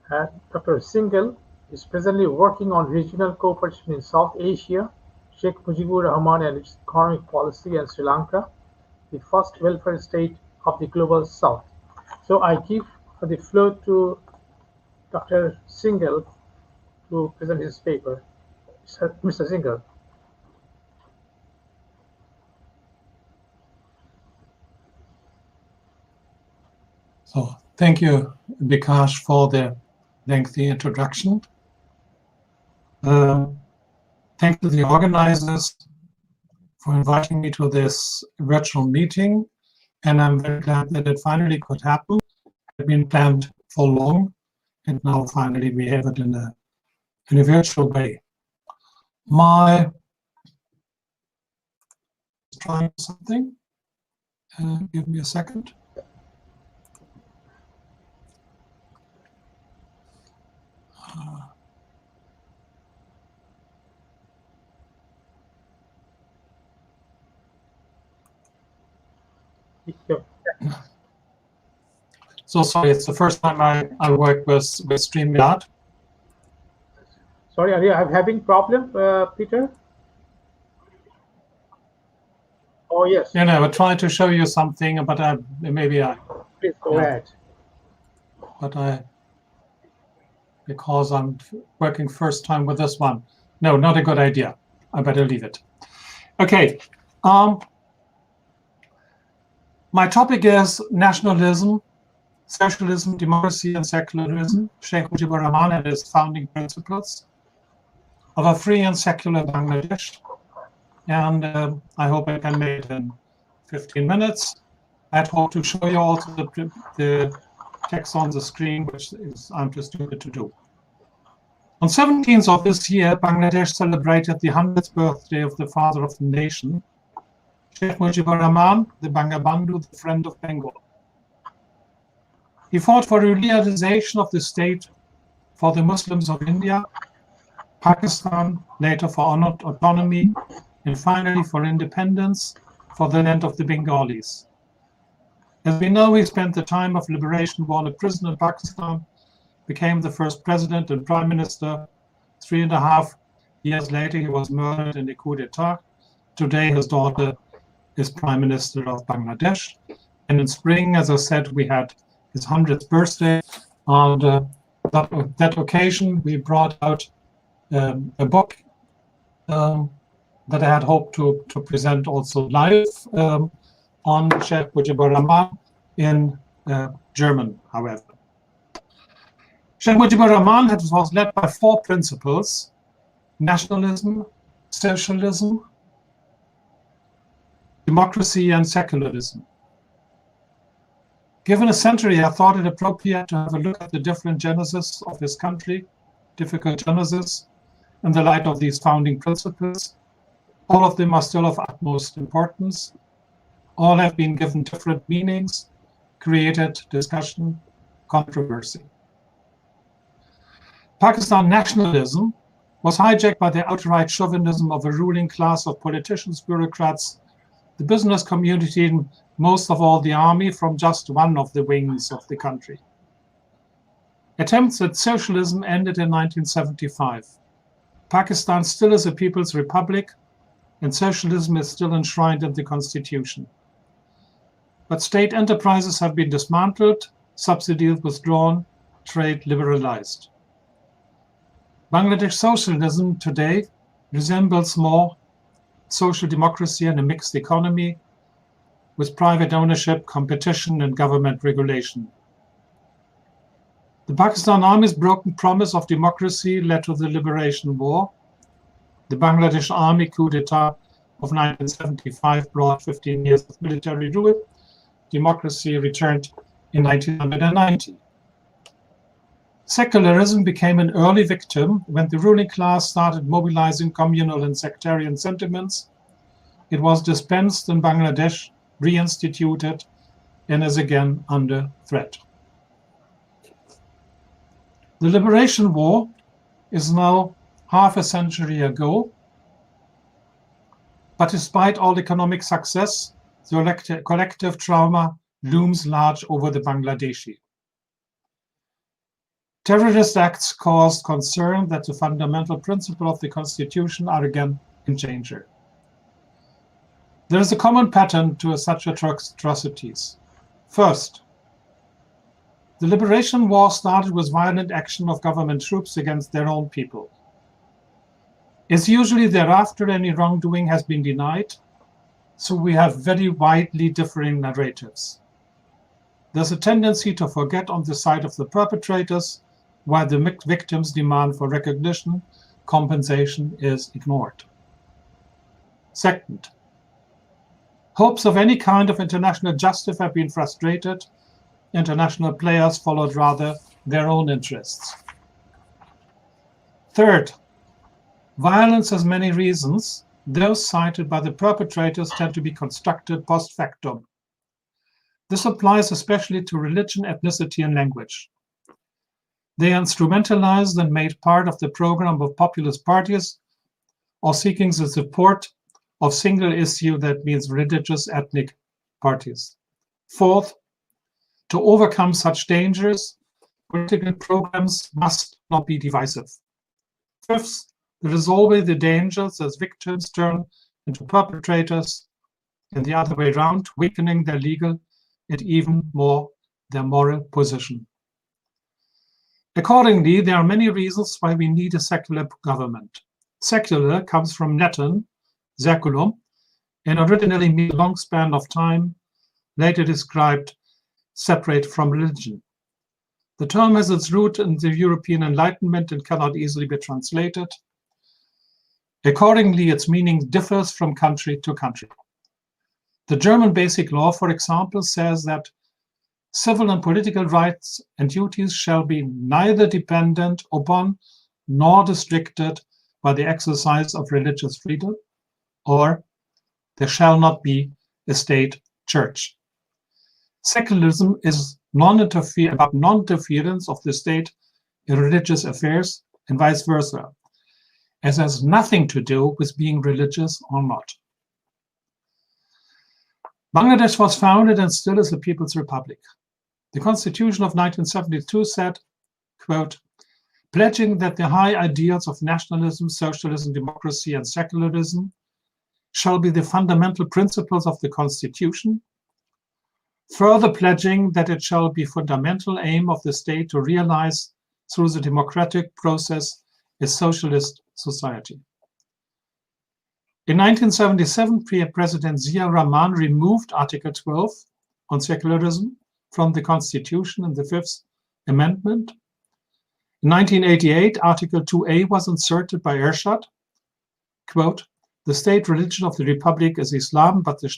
Dr. Zingel is presently working on regional cooperation in South Asia, Sheikh Mojibur Rahman and its economic policy, and Sri Lanka, the first welfare state of the global South. So I give the floor to Dr. Zingel to present his paper. Mr. Zingel. So thank you, Bikash, for the lengthy introduction. Thank to the organizers for inviting me to this virtual meeting, and I'm very glad that it finally could happen. It had been planned for long, and now finally we have it in a virtual way. My trying something. Give me a second. Yep. So sorry, it's the first time I work with StreamYard. Sorry, are you having problem, Peter? Oh, yes. You know, I tried to show you something, but Please go ahead. But because I'm working first time with this one. No, not a good idea. I better leave it. Okay. My topic is nationalism, socialism, democracy, and secularism, Sheikh Mujibur Rahman and his founding principles of a free and secular Bangladesh. And I hope I can make it in 15 minutes. I'd hope to show you also the text on the screen, which I'm too stupid to do. On 17th of this year, Bangladesh celebrated the 100th birthday of the father of the nation, Sheikh Mujibur Rahman, the Bangabandhu, the friend of Bengal. He fought for a realization of the state for the Muslims of India, Pakistan, later for autonomy, and finally for independence for the land of the Bengalis. As we know, he spent the time of liberation war in a prison in Pakistan, became the first president and prime minister. 3.5 years later, he was murdered in a coup d'etat. Today, his daughter is prime minister of Bangladesh. And in spring, as I said, we had his 100th birthday. On that occasion, we brought out a book that I had hoped to present also live on Sheikh Mujibur Rahman in German, however. Sheikh Mujibur Rahman was led by 4 principles: nationalism, socialism, democracy, and secularism. Given a century, I thought it appropriate to have a look at the different genesis of his country, difficult genesis, in the light of these founding principles. All of them are still of utmost importance. All have been given different meanings, created discussion, controversy. Pakistan nationalism was hijacked by the outright chauvinism of a ruling class of politicians, bureaucrats, the business community, and most of all the army from just one of the wings of the country. Attempts at socialism ended in 1975. Pakistan still is a people's republic, and socialism is still enshrined in the constitution. But state enterprises have been dismantled, subsidies withdrawn, trade liberalized. Bangladesh socialism today resembles more social democracy and a mixed economy with private ownership, competition, and government regulation. The Pakistan Army's broken promise of democracy led to the Liberation War. The Bangladesh Army coup d'etat of 1975 brought 15 years of military rule. Democracy returned in 1990. Secularism became an early victim when the ruling class started mobilizing communal and sectarian sentiments. It was dispensed in Bangladesh, reinstituted, and is again under threat. The Liberation War is now half a century ago, but despite all economic success, the collective trauma looms large over the Bangladeshi. Terrorist acts caused concern that the fundamental principles of the constitution are again in danger. There is a common pattern to such atrocities. First, the Liberation War started with violent action of government troops against their own people. As usually thereafter, any wrongdoing has been denied, so we have very widely differing narratives. There's a tendency to forget on the side of the perpetrators, while the victims' demand for recognition, compensation is ignored. Second, hopes of any kind of international justice have been frustrated. International players followed rather their own interests. Third, violence has many reasons, those cited by the perpetrators tend to be constructed post factum. This applies especially to religion, ethnicity, and language. They are instrumentalized and made part of the program of populist parties or seeking the support of single issue, that means religious ethnic parties. Fourth, to overcome such dangers, political programs must not be divisive. Fifth, there is always the danger that victims turn into perpetrators and the other way around, weakening their legal and even more their moral position. Accordingly, there are many reasons why we need a secular government. Secular comes from Latin, seculum, and originally means a long span of time, later described separate from religion. The term has its root in the European Enlightenment and cannot easily be translated. Accordingly, its meaning differs from country to country. The German Basic Law, for example, says that civil and political rights and duties shall be neither dependent upon nor restricted by the exercise of religious freedom, or there shall not be a state church. Secularism is about non-interference of the state in religious affairs and vice versa, as has nothing to do with being religious or not. Bangladesh was founded and still is a People's Republic. The Constitution of 1972 said, quote, pledging that the high ideals of nationalism, socialism, democracy, and secularism shall be the fundamental principles of the Constitution, further pledging that it shall be fundamental aim of the state to realize through the democratic process a socialist society. In 1977, President Ziaur Rahman removed Article 12 on secularism from the Constitution in the Fifth Amendment. In 1988, Article 2A was inserted by Ershad, quote, the state religion of the Republic is Islam, but the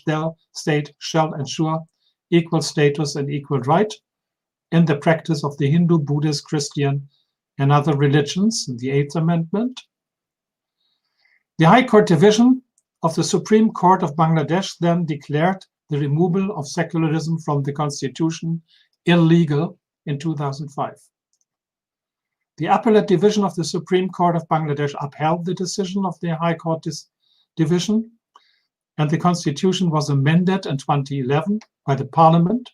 state shall ensure equal status and equal right in the practice of the Hindu, Buddhist, Christian, and other religions in the Eighth Amendment. The High Court Division of the Supreme Court of Bangladesh then declared the removal of secularism from the Constitution illegal in 2005. The Appellate Division of the Supreme Court of Bangladesh upheld the decision of the High Court Division, and the Constitution was amended in 2011 by the Parliament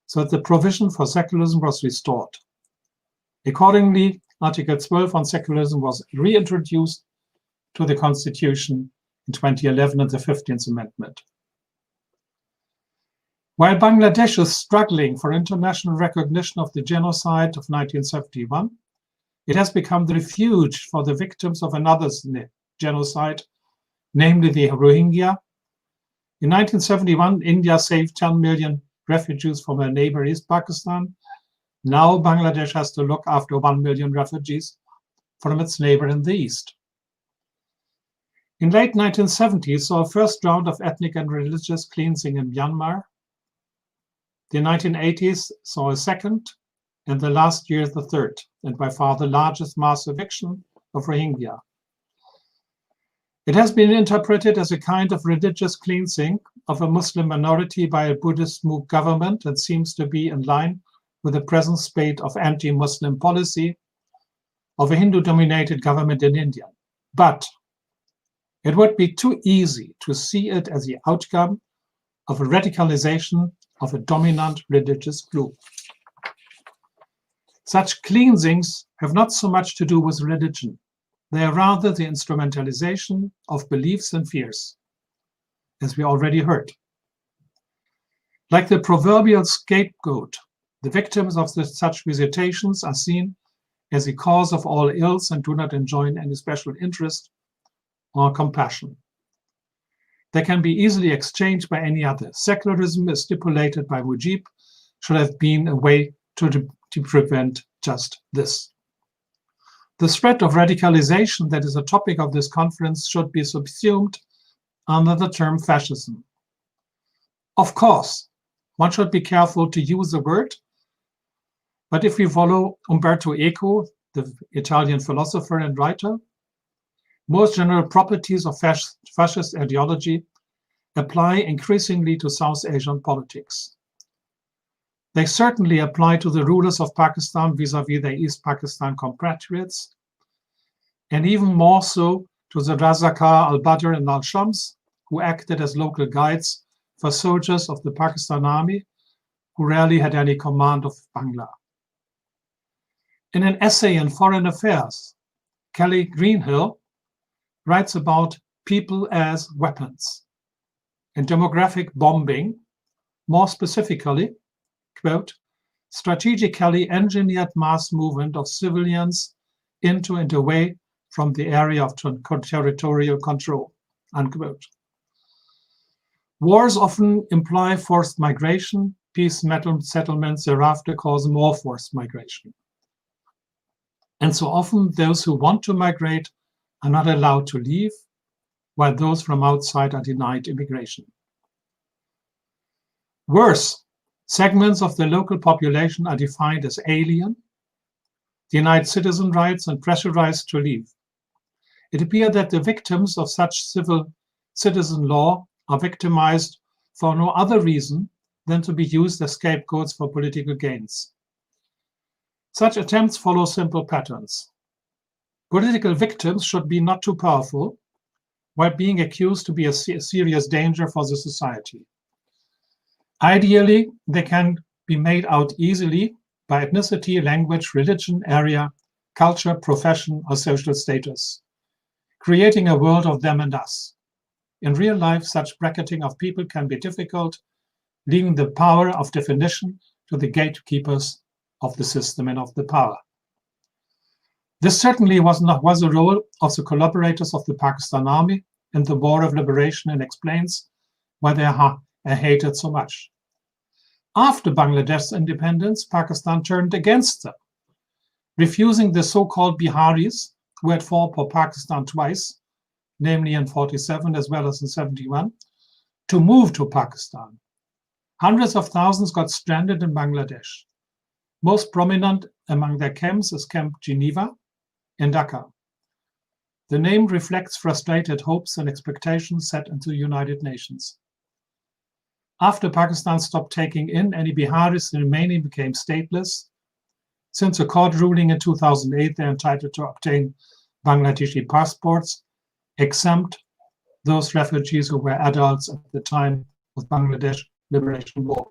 so that the provision for secularism was restored. Accordingly, Article 12 on secularism was reintroduced to the Constitution in 2011 in the 15th Amendment. While Bangladesh is struggling for international recognition of the genocide of 1971, it has become the refuge for the victims of another genocide, namely the Rohingya. In 1971, India saved 10 million refugees from their neighbor East Pakistan. Now Bangladesh has to look after 1 million refugees from its neighbor in the east. In late 1970s saw a first round of ethnic and religious cleansing in Myanmar. The 1980s saw a second, and the last year the third, and by far the largest mass eviction of Rohingya. It has been interpreted as a kind of religious cleansing of a Muslim minority by a Buddhist MOOC government and seems to be in line with the present spate of anti-Muslim policy of a Hindu-dominated government in India. But it would be too easy to see it as the outcome of a radicalization of a dominant religious group. Such cleansings have not so much to do with religion. They are rather the instrumentalization of beliefs and fears, as we already heard. Like the proverbial scapegoat, the victims of such visitations are seen as the cause of all ills and do not enjoy any special interest or compassion. They can be easily exchanged by any other. Secularism, as stipulated by Mojib, should have been a way to prevent just this. The threat of radicalization that is a topic of this conference should be subsumed under the term fascism. Of course, one should be careful to use the word, but if we follow Umberto Eco, the Italian philosopher and writer, Most general properties of fascist ideology apply increasingly to South Asian politics. They certainly apply to the rulers of Pakistan vis-à-vis their East Pakistan compatriots, and even more so to the Razakar al-Badr and al-Shams, who acted as local guides for soldiers of the Pakistan army, who rarely had any command of Bangla. In an essay in Foreign Affairs, Kelly Greenhill writes about people as weapons. In demographic bombing, more specifically, quote, strategically engineered mass movement of civilians into and away from the area of territorial control, unquote. Wars often imply forced migration. Peace settlements thereafter cause more forced migration. And so often those who want to migrate are not allowed to leave, while those from outside are denied immigration. Worse, segments of the local population are defined as alien, denied citizen rights, and pressurized to leave. It appears that the victims of such civil citizen law are victimized for no other reason than to be used as scapegoats for political gains. Such attempts follow simple patterns. Political victims should be not too powerful, while being accused to be a serious danger for the society. Ideally, they can be made out easily by ethnicity, language, religion, area, culture, profession, or social status, creating a world of them and us. In real life, such bracketing of people can be difficult, leaving the power of definition to the gatekeepers of the system and of the power. This certainly was a role of the collaborators of the Pakistan army in the War of Liberation, and explains why they are hated so much. After Bangladesh's independence, Pakistan turned against them, refusing the so-called Biharis, who had fought for Pakistan twice, namely in 47 as well as in 71, to move to Pakistan. Hundreds of thousands got stranded in Bangladesh. Most prominent among their camps is Camp Geneva in Dhaka. The name reflects frustrated hopes and expectations set into the United Nations. After Pakistan stopped taking in any Biharis, remaining became stateless. Since a court ruling in 2008, they're entitled to obtain Bangladeshi passports, exempt those refugees who were adults at the time of Bangladesh Liberation War.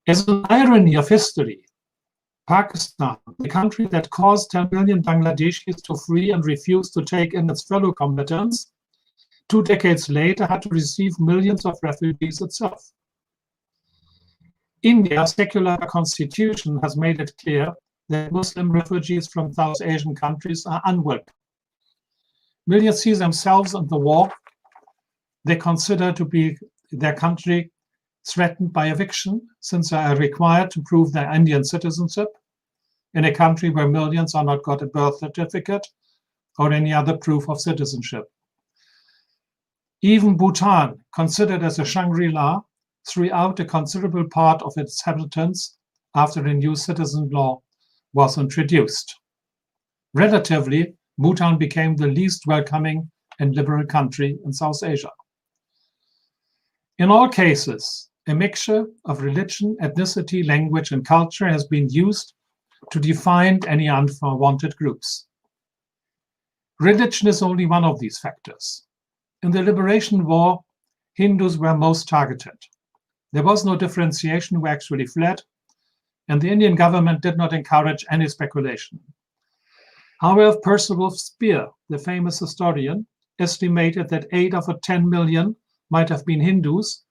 As an irony of history, Pakistan, the country that caused 10 million Bangladeshis to flee and refuse to take in its fellow combatants, 2 decades later had to receive millions of refugees itself. India's secular constitution has made it clear that Muslim refugees from South Asian countries are unwelcome. Millions see themselves in the war they consider to be their country threatened by eviction, since they are required to prove their Indian citizenship in a country where millions are not got a birth certificate or any other proof of citizenship. Even Bhutan, considered as a Shangri-La, threw out a considerable part of its inhabitants after a new citizen law was introduced. Relatively, Bhutan became the least welcoming and liberal country in South Asia. In all cases, a mixture of religion, ethnicity, language, and culture has been used to define any unwanted groups. Religion is only one of these factors. In the Liberation War, Hindus were most targeted. There was no differentiation who actually fled, and the Indian government did not encourage any speculation. However, Percival Speer, the famous historian, estimated that 8 of 10 million might have been Hindus,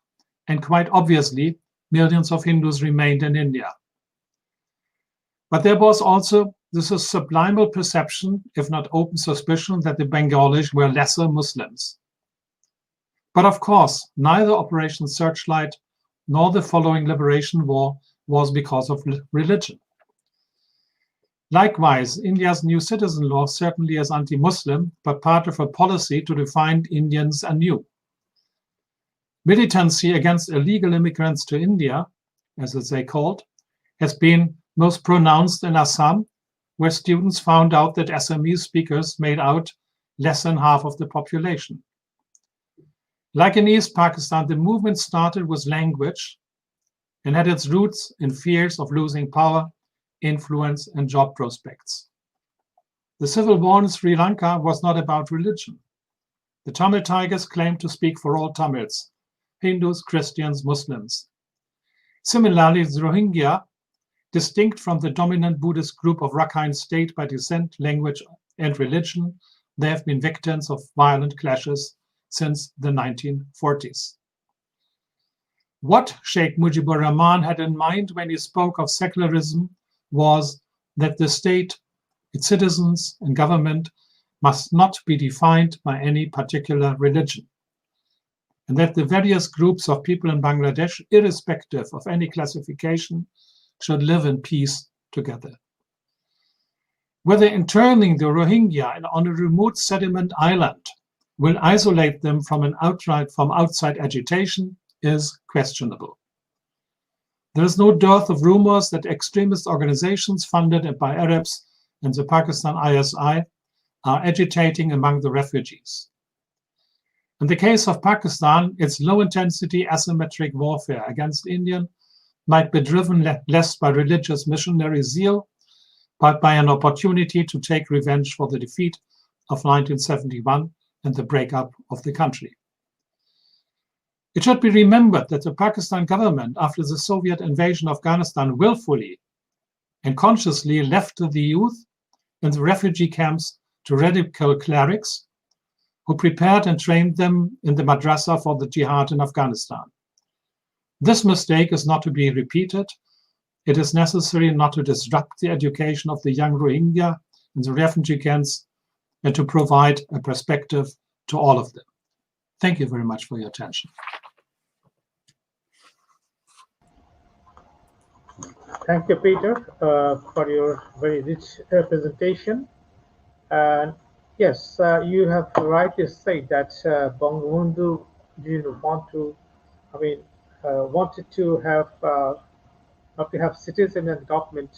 and quite obviously, millions of Hindus remained in India. But there was also this subliminal perception, if not open suspicion, that the Bengalis were lesser Muslims. But of course, neither Operation Searchlight nor the following Liberation War was because of religion. Likewise, India's new citizen law certainly is anti-Muslim, but part of a policy to define Indians anew. Militancy against illegal immigrants to India, as they called, has been most pronounced in Assam, where students found out that Assamese speakers made out less than half of the population. Like in East Pakistan, the movement started with language and had its roots in fears of losing power, influence, and job prospects. The civil war in Sri Lanka was not about religion. The Tamil Tigers claimed to speak for all Tamils, Hindus, Christians, Muslims. Similarly, the Rohingya, distinct from the dominant Buddhist group of Rakhine State by descent, language, and religion, they have been victims of violent clashes since the 1940s. What Sheikh Mujibur Rahman had in mind when he spoke of secularism was that the state, its citizens, and government must not be defined by any particular religion, and that the various groups of people in Bangladesh, irrespective of any classification, should live in peace together. Whether interning the Rohingya on a remote settlement island will isolate them from outside agitation is questionable. There is no dearth of rumors that extremist organizations funded by Arabs and the Pakistan ISI are agitating among the refugees. In the case of Pakistan, its low-intensity asymmetric warfare against India might be driven less by religious missionary zeal, but by an opportunity to take revenge for the defeat of 1971 and the breakup of the country. It should be remembered that the Pakistan government, after the Soviet invasion of Afghanistan, willfully and consciously left the youth in the refugee camps to radical clerics who prepared and trained them in the madrasa for the jihad in Afghanistan. This mistake is not to be repeated. It is necessary not to disrupt the education of the young Rohingya in the refugee camps and to provide a perspective to all of them. Thank you very much for your attention. Thank you, Peter, for your very rich presentation. And yes, you have rightly said that Bangabandhu didn't want to, wanted to have not to have citizen and government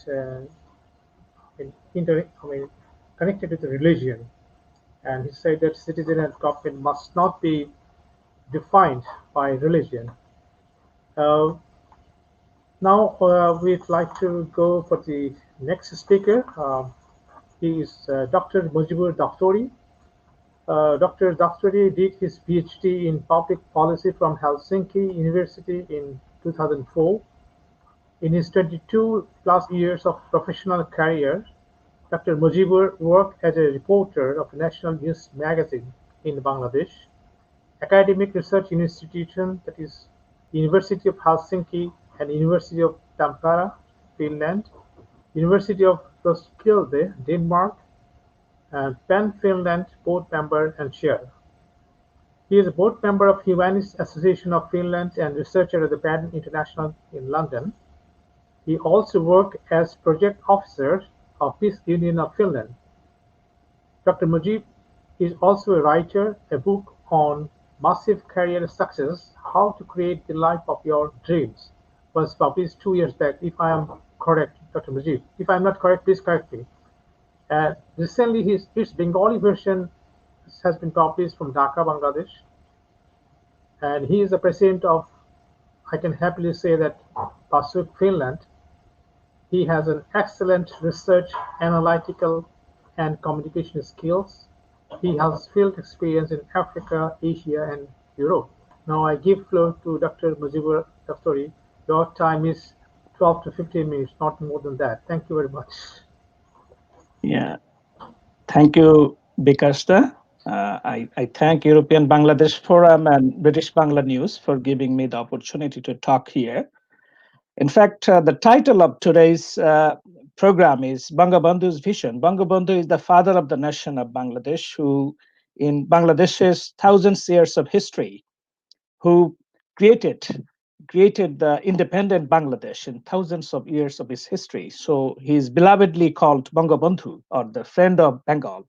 connected with the religion. And he said that citizen and government must not be defined by religion. Now we'd like to go for the next speaker. He is Dr. Mojibur Daktori. Dr. Doftori did his PhD in public policy from Helsinki University in 2004. In his 22 plus years of professional career, Dr. Mojibur worked as a reporter of a national news magazine in Bangladesh, academic research institution, that is University of Helsinki and University of Tampere, Finland, University of Roskilde, Denmark, and PEN Finland board member and chair. He is a board member of Humanist Association of Finland and researcher at the PEN International in London. He also worked as project officer of Peace Union of Finland. Dr. Majib is also a writer. A book on massive career success, How to Create the Life of Your Dreams, was published 2 years back, if I am correct, Dr. Majib. If I am not correct, please correct me. Recently, his Bengali version has been published from Dhaka, Bangladesh. And he is the president of, I can happily say that, PASUK, Finland. He has an excellent research, analytical, and communication skills. He has field experience in Africa, Asia, and Europe. Now I give floor to Dr. Mojibur Daktori. Your time is 12 to 15 minutes, not more than that. Thank you very much. Yeah, thank you, Bikash. I thank European Bangladesh Forum and British Bangla News for giving me the opportunity to talk here. In fact, the title of today's program is Bangabandhu's Vision. Bangabandhu is the father of the nation of Bangladesh, who in Bangladesh's thousands years of history, who created the independent Bangladesh in thousands of years of its history. So he is belovedly called Bangabandhu, or the friend of Bengal,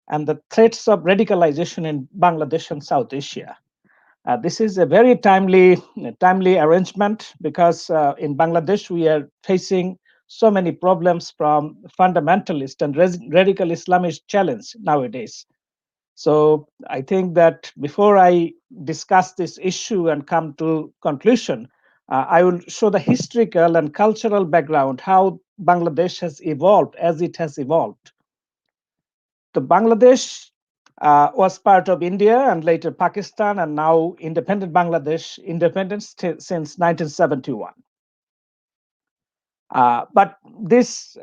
and the threats of radicalization in Bangladesh and South Asia. This is a very timely arrangement because in Bangladesh we are facing so many problems from fundamentalist and radical Islamist challenge nowadays. So I think that before I discuss this issue and come to conclusion, I will show the historical and cultural background, how Bangladesh has evolved as it has evolved. The Bangladesh was part of India and later Pakistan, and now independent Bangladesh, independence since 1971. But this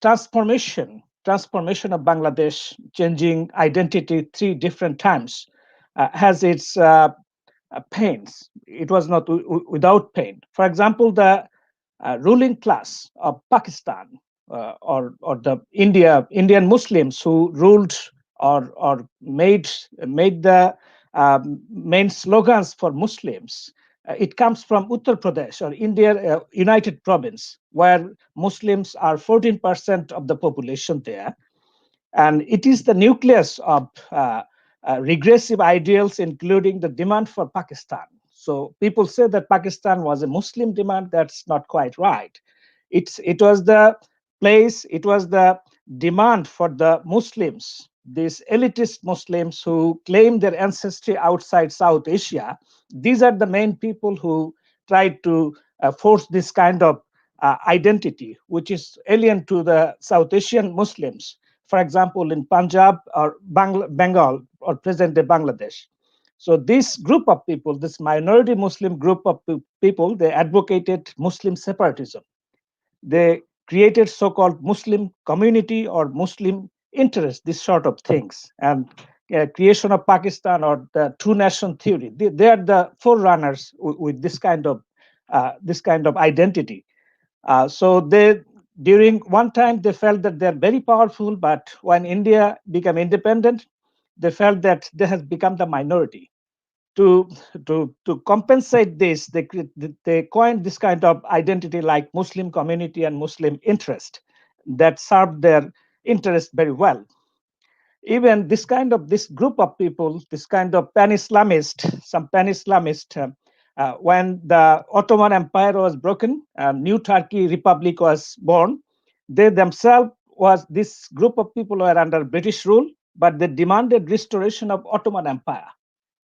transformation of Bangladesh, changing identity 3 different times, has its pains. It was not without pain. For example, the ruling class of Pakistan or the Indian Muslims who ruled or made the main slogans for Muslims. It comes from Uttar Pradesh or India United Province, where Muslims are 14% of the population there. And it is the nucleus of regressive ideals, including the demand for Pakistan. So people say that Pakistan was a Muslim demand. That's not quite right. It was the place, it was the demand for the Muslims, these elitist Muslims who claim their ancestry outside South Asia. These are the main people who tried to force this kind of identity, which is alien to the South Asian Muslims. For example, in Punjab or Bengal or present-day Bangladesh. So this group of people, this minority Muslim group of people, they advocated Muslim separatism. They created so-called Muslim community or Muslim interest, this sort of things, and creation of Pakistan or the two-nation theory. They are the forerunners with this kind of identity. So they, during one time, they felt that they're very powerful, but when India became independent, they felt that they have become the minority. To compensate this, they coined this kind of identity like Muslim community and Muslim interest that served their interest very well. Even this group of people, this kind of some pan-Islamist, when the Ottoman Empire was broken, New Turkey Republic was born, they themselves this group of people were under British rule, but they demanded restoration of Ottoman Empire.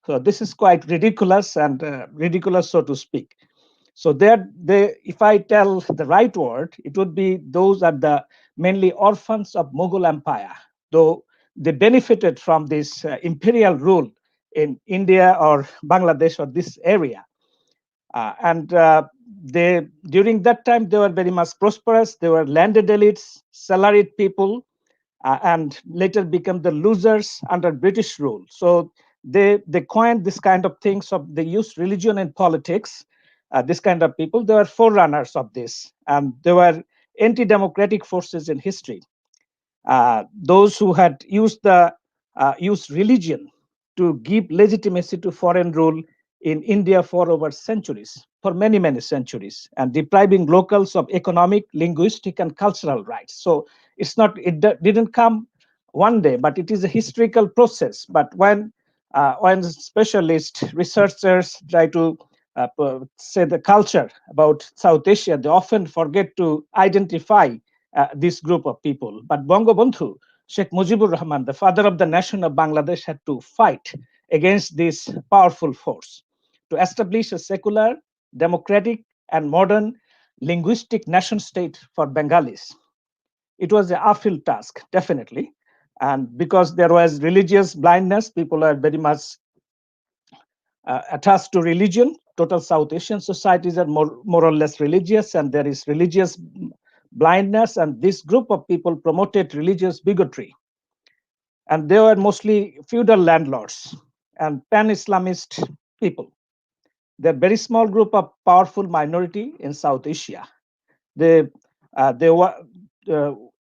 So this is quite ridiculous and ridiculous, so to speak. So if I tell the right word, it would be those are the mainly orphans of Mughal Empire, though they benefited from this imperial rule in India or Bangladesh or this area. During that time, they were very much prosperous. They were landed elites, salaried people, and later became the losers under British rule. So they coined this kind of things. They used religion and politics. This kind of people, they were forerunners of this, and they were anti-democratic forces in history. Those who had used religion to give legitimacy to foreign rule in India for over centuries, for many, many centuries, and depriving locals of economic, linguistic, and cultural rights. So it didn't come one day, but it is a historical process. But when specialists, researchers try to say the culture about South Asia, they often forget to identify this group of people. But Bangabandhu, Sheikh Mojibur Rahman, the father of the nation of Bangladesh, had to fight against this powerful force to establish a secular, democratic, and modern linguistic nation state for Bengalis. It was an uphill task, definitely. And because there was religious blindness, people are very much attached to religion. Total South Asian societies are more or less religious, and there is religious blindness. And this group of people promoted religious bigotry. And they were mostly feudal landlords and pan-Islamist people. They're a very small group of powerful minority in South Asia. They were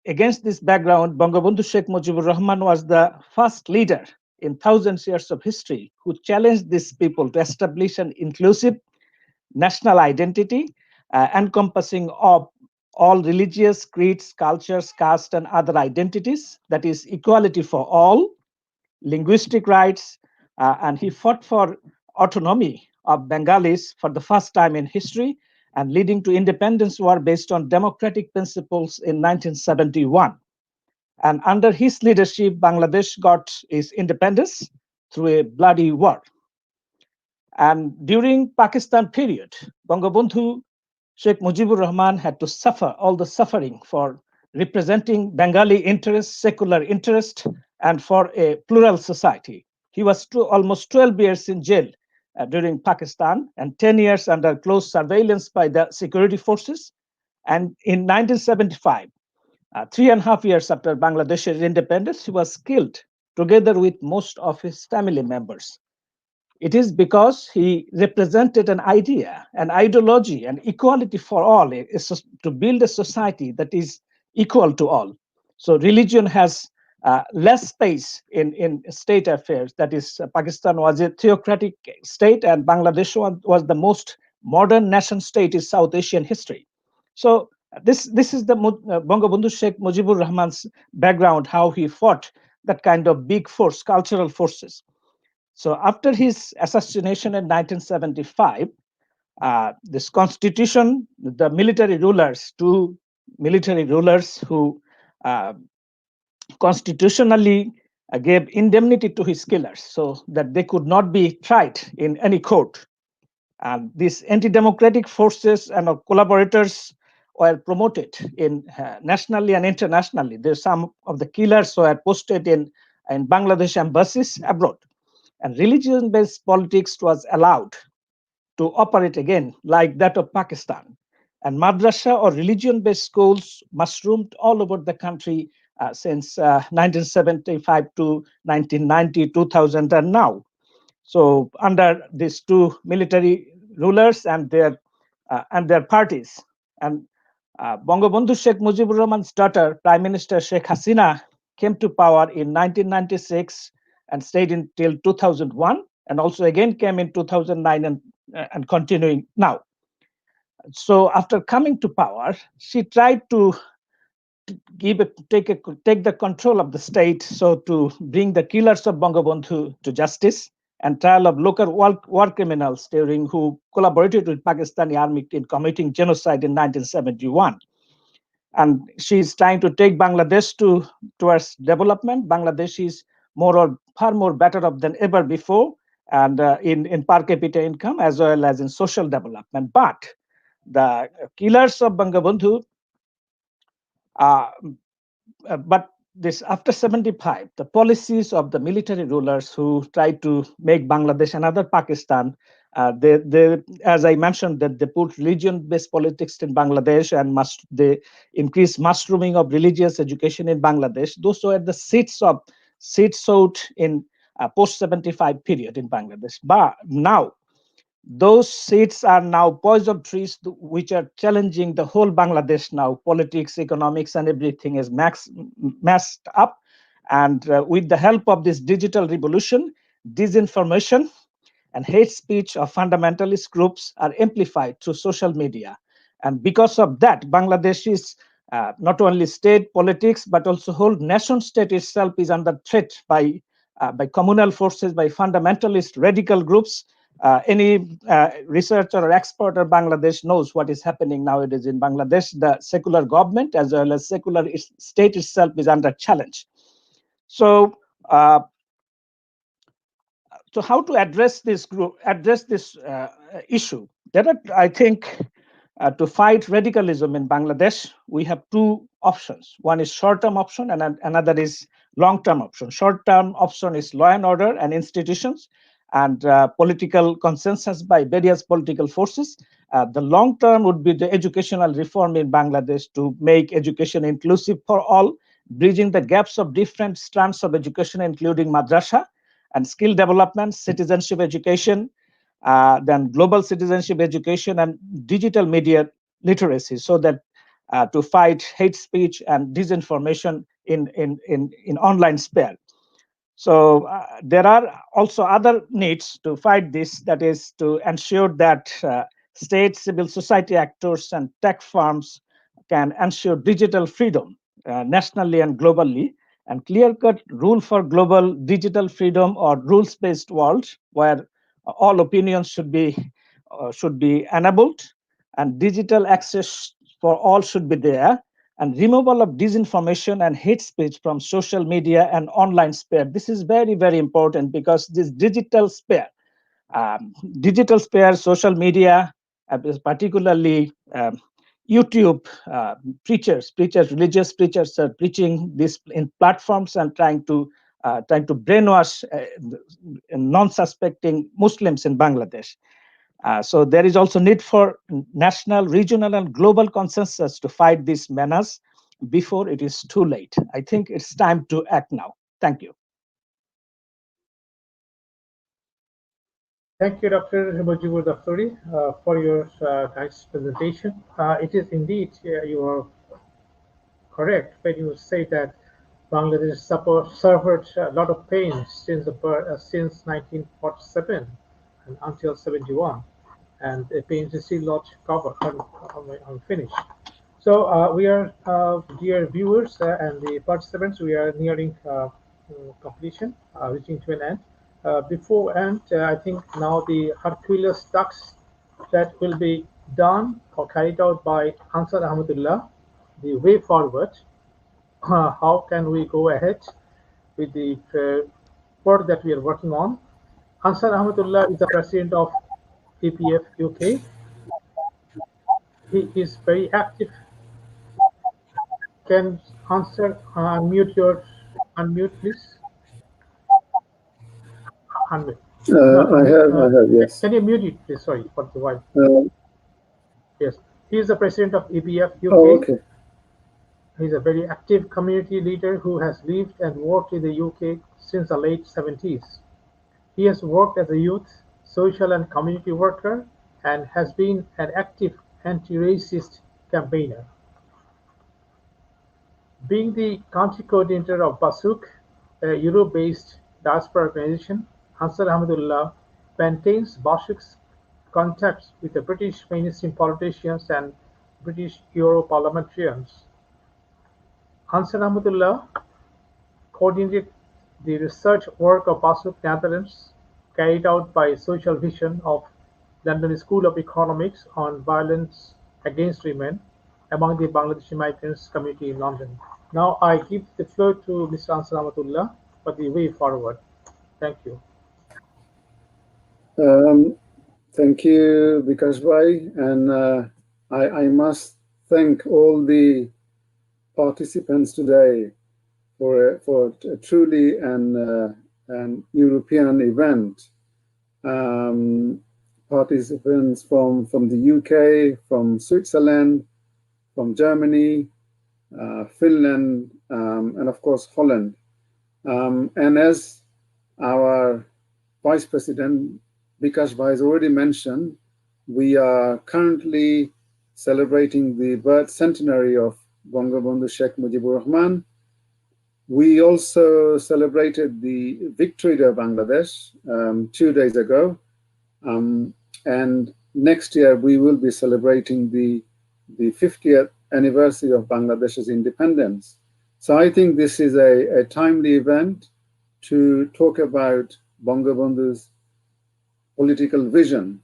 against this background. Bangabandhu Sheikh Mojibur Rahman was the first leader in thousands of years of history who challenged these people to establish an inclusive national identity encompassing of all religious creeds, cultures, caste, and other identities. That is equality for all, linguistic rights, and he fought for autonomy of Bengalis for the first time in history, and leading to independence war based on democratic principles in 1971. And under his leadership, Bangladesh got its independence through a bloody war. And during Pakistan period, Bangabandhu Sheikh Mujibur Rahman had to suffer all the suffering for representing Bengali interests, secular interest, and for a plural society. He was almost 12 years in jail during Pakistan and 10 years under close surveillance by the security forces. And in 1975, 3.5 years after Bangladesh's independence, he was killed together with most of his family members. It is because he represented an idea, an ideology, and equality for all, to build a society that is equal to all. So religion has less space in state affairs. That is, Pakistan was a theocratic state, and Bangladesh was the most modern nation state in South Asian history. So this is the Bangabandhu Sheikh Mujibur Rahman's background, how he fought that kind of big force, cultural forces. So after his assassination in 1975, this constitution, the military rulers, two military rulers who constitutionally gave indemnity to his killers so that they could not be tried in any court. And these anti-democratic forces and collaborators were promoted in nationally and internationally. There's some of the killers were posted in Bangladesh embassies abroad. And religion-based politics was allowed to operate again like that of Pakistan. And madrasa or religion-based schools mushroomed all over the country since 1975 to 1990, 2000, and now. So under these two military rulers and their parties, and Bangabandhu Sheikh Mujibur Rahman's daughter, Prime Minister Sheikh Hasina, came to power in 1996 and stayed until 2001, and also again came in 2009 and continuing now. So after coming to power, she tried to take the control of the state, so to bring the killers of Bangabandhu to justice, and trial of local war criminals who collaborated with Pakistani army in committing genocide in 1971. And she's trying to take Bangladesh towards development. Bangladesh is far more better off than ever before, and in per capita income as well as in social development. But the killers of Bangabandhu, but this after 75, the policies of the military rulers who tried to make Bangladesh another Pakistan, they, as I mentioned, that they put religion-based politics in Bangladesh, and they increase mushrooming of religious education in Bangladesh. Those were the seeds sowed in post-75 period in Bangladesh. But now, those seeds are now poison trees which are challenging the whole Bangladesh now. Politics, economics, and everything is messed up. And with the help of this digital revolution, disinformation and hate speech of fundamentalist groups are amplified through social media. And because of that, Bangladesh is not only state politics, but also whole nation state itself is under threat by communal forces, by fundamentalist radical groups. Any researcher or expert of Bangladesh knows what is happening nowadays in Bangladesh. The secular government as well as secular state itself is under challenge. So, so how to address this issue? There are, I think, to fight radicalism in Bangladesh, we have two options. One is short-term option, and another is long-term option. Short-term option is law and order and institutions, and political consensus by various political forces. The long term would be the educational reform in Bangladesh to make education inclusive for all, bridging the gaps of different strands of education, including madrasa and skill development, citizenship education, then global citizenship education, and digital media literacy, so that to fight hate speech and disinformation in online sphere. So there are also other needs to fight this, that is to ensure that state, civil society actors and tech firms can ensure digital freedom nationally and globally, and clear-cut rule for global digital freedom or rules-based world where all opinions should be enabled and digital access for all should be there. and removal of disinformation and hate speech from social media and online sphere. This is very, very important because this digital sphere, social media, particularly YouTube preachers, religious preachers are preaching this in platforms and trying to brainwash non-suspecting Muslims in Bangladesh. So there is also need for national, regional, and global consensus to fight this menace before it is too late. I think it's time to act now. Thank you. Thank you, Dr. Mojibur Doftori, for your nice presentation. It is indeed, you are correct when you say that Bangladesh suffered a lot of pain since 1947 and until 71, and the pains is still not covered, unfinished. So we are, dear viewers and the participants, we are nearing completion, reaching to an end. Before end, I think now the Hercules task that will be done or carried out by Ansar Ahmedullah, the way forward, how can we go ahead with the work that we are working on. Ansar Ahmedullah is the president of EPF UK. He is very active. Can Ansar unmute please? Unmute. I have, yes. Can you mute it please? Sorry for the while. Yes, he is the president of EPF UK. Oh, okay. He is a very active community leader who has lived and worked in the UK since the late 70s. He has worked as a youth, social and community worker and has been an active anti-racist campaigner. Being the country coordinator of BASUK, a Europe-based diaspora organization, Ansar Ahmedullah maintains BASUK's contacts with the British mainstream politicians and British Euro parliamentarians. Ansar Ahmedullah coordinated the research work of BASUK Netherlands, carried out by Social Vision of London School of Economics on violence against women among the Bangladeshi migrants community in London. Now I give the floor to Mr. Ansar Ahmedullah for the way forward. Thank you. Thank you, Bikash Bhai, and I must thank all the participants today for a truly an European event. Participants from the UK, from Switzerland, from Germany, Finland, and of course Holland. And as our Vice President Bikash Bhai has already mentioned, we are currently celebrating the birth centenary of Bangabandhu Sheikh Mujibur Rahman. We also celebrated the Victory Day of Bangladesh 2 days ago. And next year we will be celebrating the 50th anniversary of Bangladesh's independence. So I think this is a timely event to talk about Bangabandhu's political vision.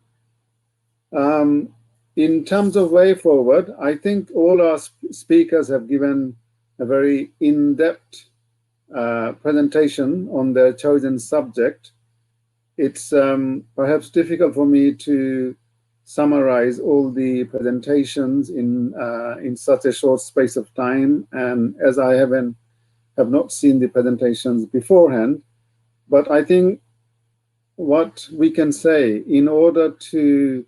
In terms of way forward, I think all our speakers have given a very in-depth presentation on their chosen subject. It's perhaps difficult for me to summarize all the presentations in such a short space of time, and as I have not seen the presentations beforehand. But I think what we can say in order to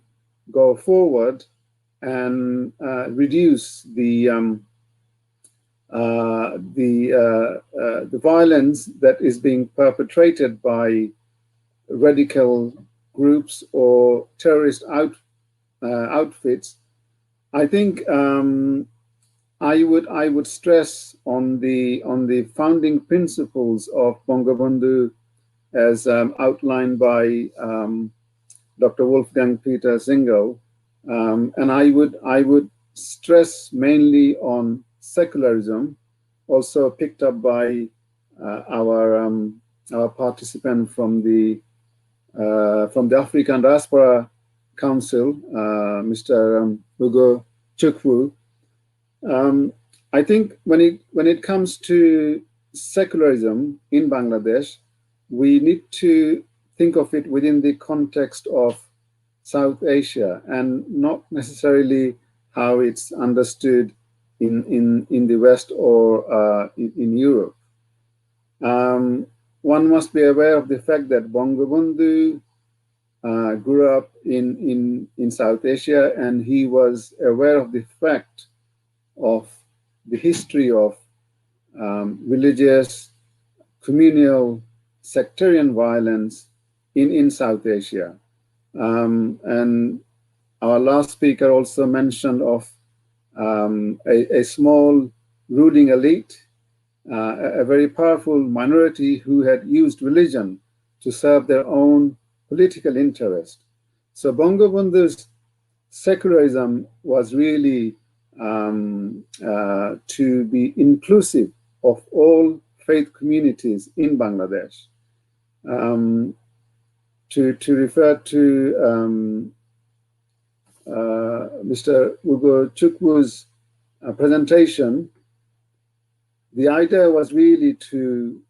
go forward and reduce the violence that is being perpetrated by radical groups or terrorist outfits, I think I would stress on the founding principles of Bangabandhu as outlined by Dr. Wolfgang Peter Zingel, and I would stress mainly on secularism, also picked up by our participant from the African Diaspora Council, Mr. Ugochukwu. I think when it comes to secularism in Bangladesh, we need to think of it within the context of South Asia and not necessarily how it's understood in the West or in Europe. One must be aware of the fact that Bangabandhu grew up in South Asia, and he was aware of the fact of the history of religious, communal, sectarian violence in South Asia. And our last speaker also mentioned of a small ruling elite, a very powerful minority who had used religion to serve their own political interest. So Bangabandhu's secularism was really to be inclusive of all faith communities in Bangladesh. To refer to Mr. Ugochukwu's presentation, the idea was really to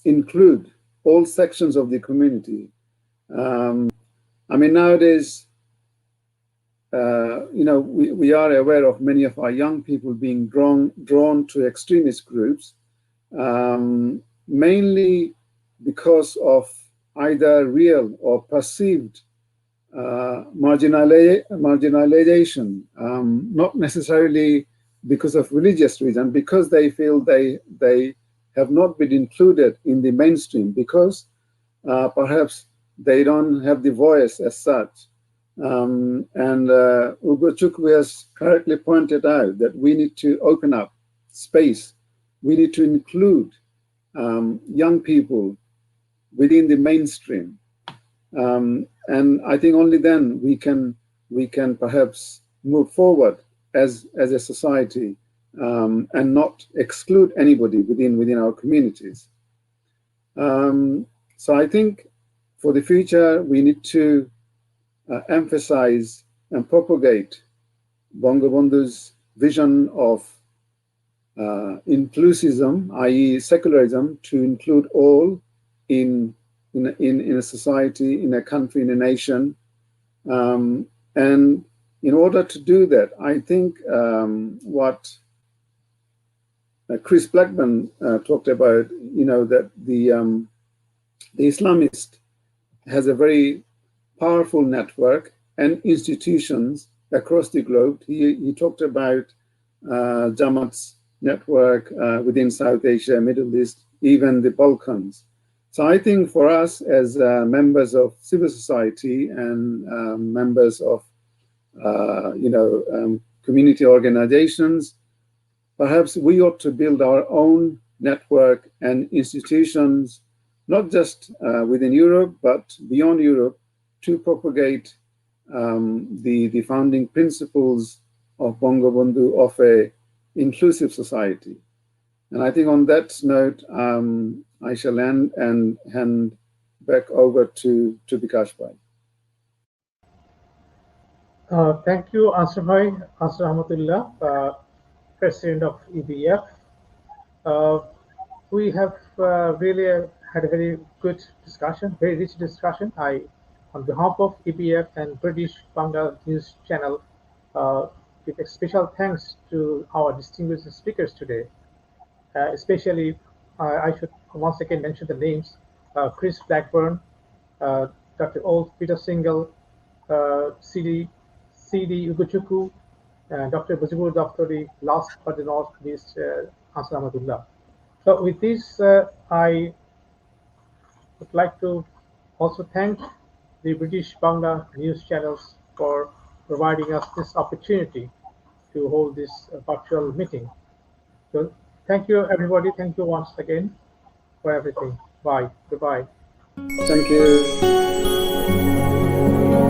include all sections of the community. I mean, nowadays, you know, we are aware of many of our young people being drawn to extremist groups, mainly because of either real or perceived marginalization, not necessarily because of religious reason, because they feel they have not been included in the mainstream, because perhaps they don't have the voice as such. And Ugochukwu has correctly pointed out that we need to open up space. We need to include young people within the mainstream. And I think only then we can perhaps move forward as a society and not exclude anybody within our communities. So I think for the future we need to emphasize and propagate Bangabandhu's vision of inclusism, i.e. secularism, to include all in a society, in a country, in a nation. And in order to do that, I think what Chris Blackburn talked about, you know, that the Islamist has a very powerful network and institutions across the globe. He talked about Jamaat's network within South Asia, Middle East, even the Balkans. So I think for us as members of civil society and members of community organizations, perhaps we ought to build our own network and institutions, not just within Europe, but beyond Europe, to propagate the founding principles of Bangabandhu of a inclusive society. And I think on that note, I shall end and hand back over to Bikash Bhai. Thank you, Ansar Bhai, Ansar Ahmadullah, President of EBF. We have really had a very good discussion, very rich discussion. On behalf of EBF and British Bangla News Channel, give a special thanks to our distinguished speakers today. Especially, I should once again mention the names: Chris Blackburn, Dr. Old Peter Zingel, CD Ugochukwu, Dr. Mojibur Doftori, last but not least, Ansar Ahmadullah. So with this, I would like to also thank the British Bangla News channels for providing us this opportunity to hold this virtual meeting. So thank you, everybody. Thank you once again for everything. Bye. Goodbye. Thank you.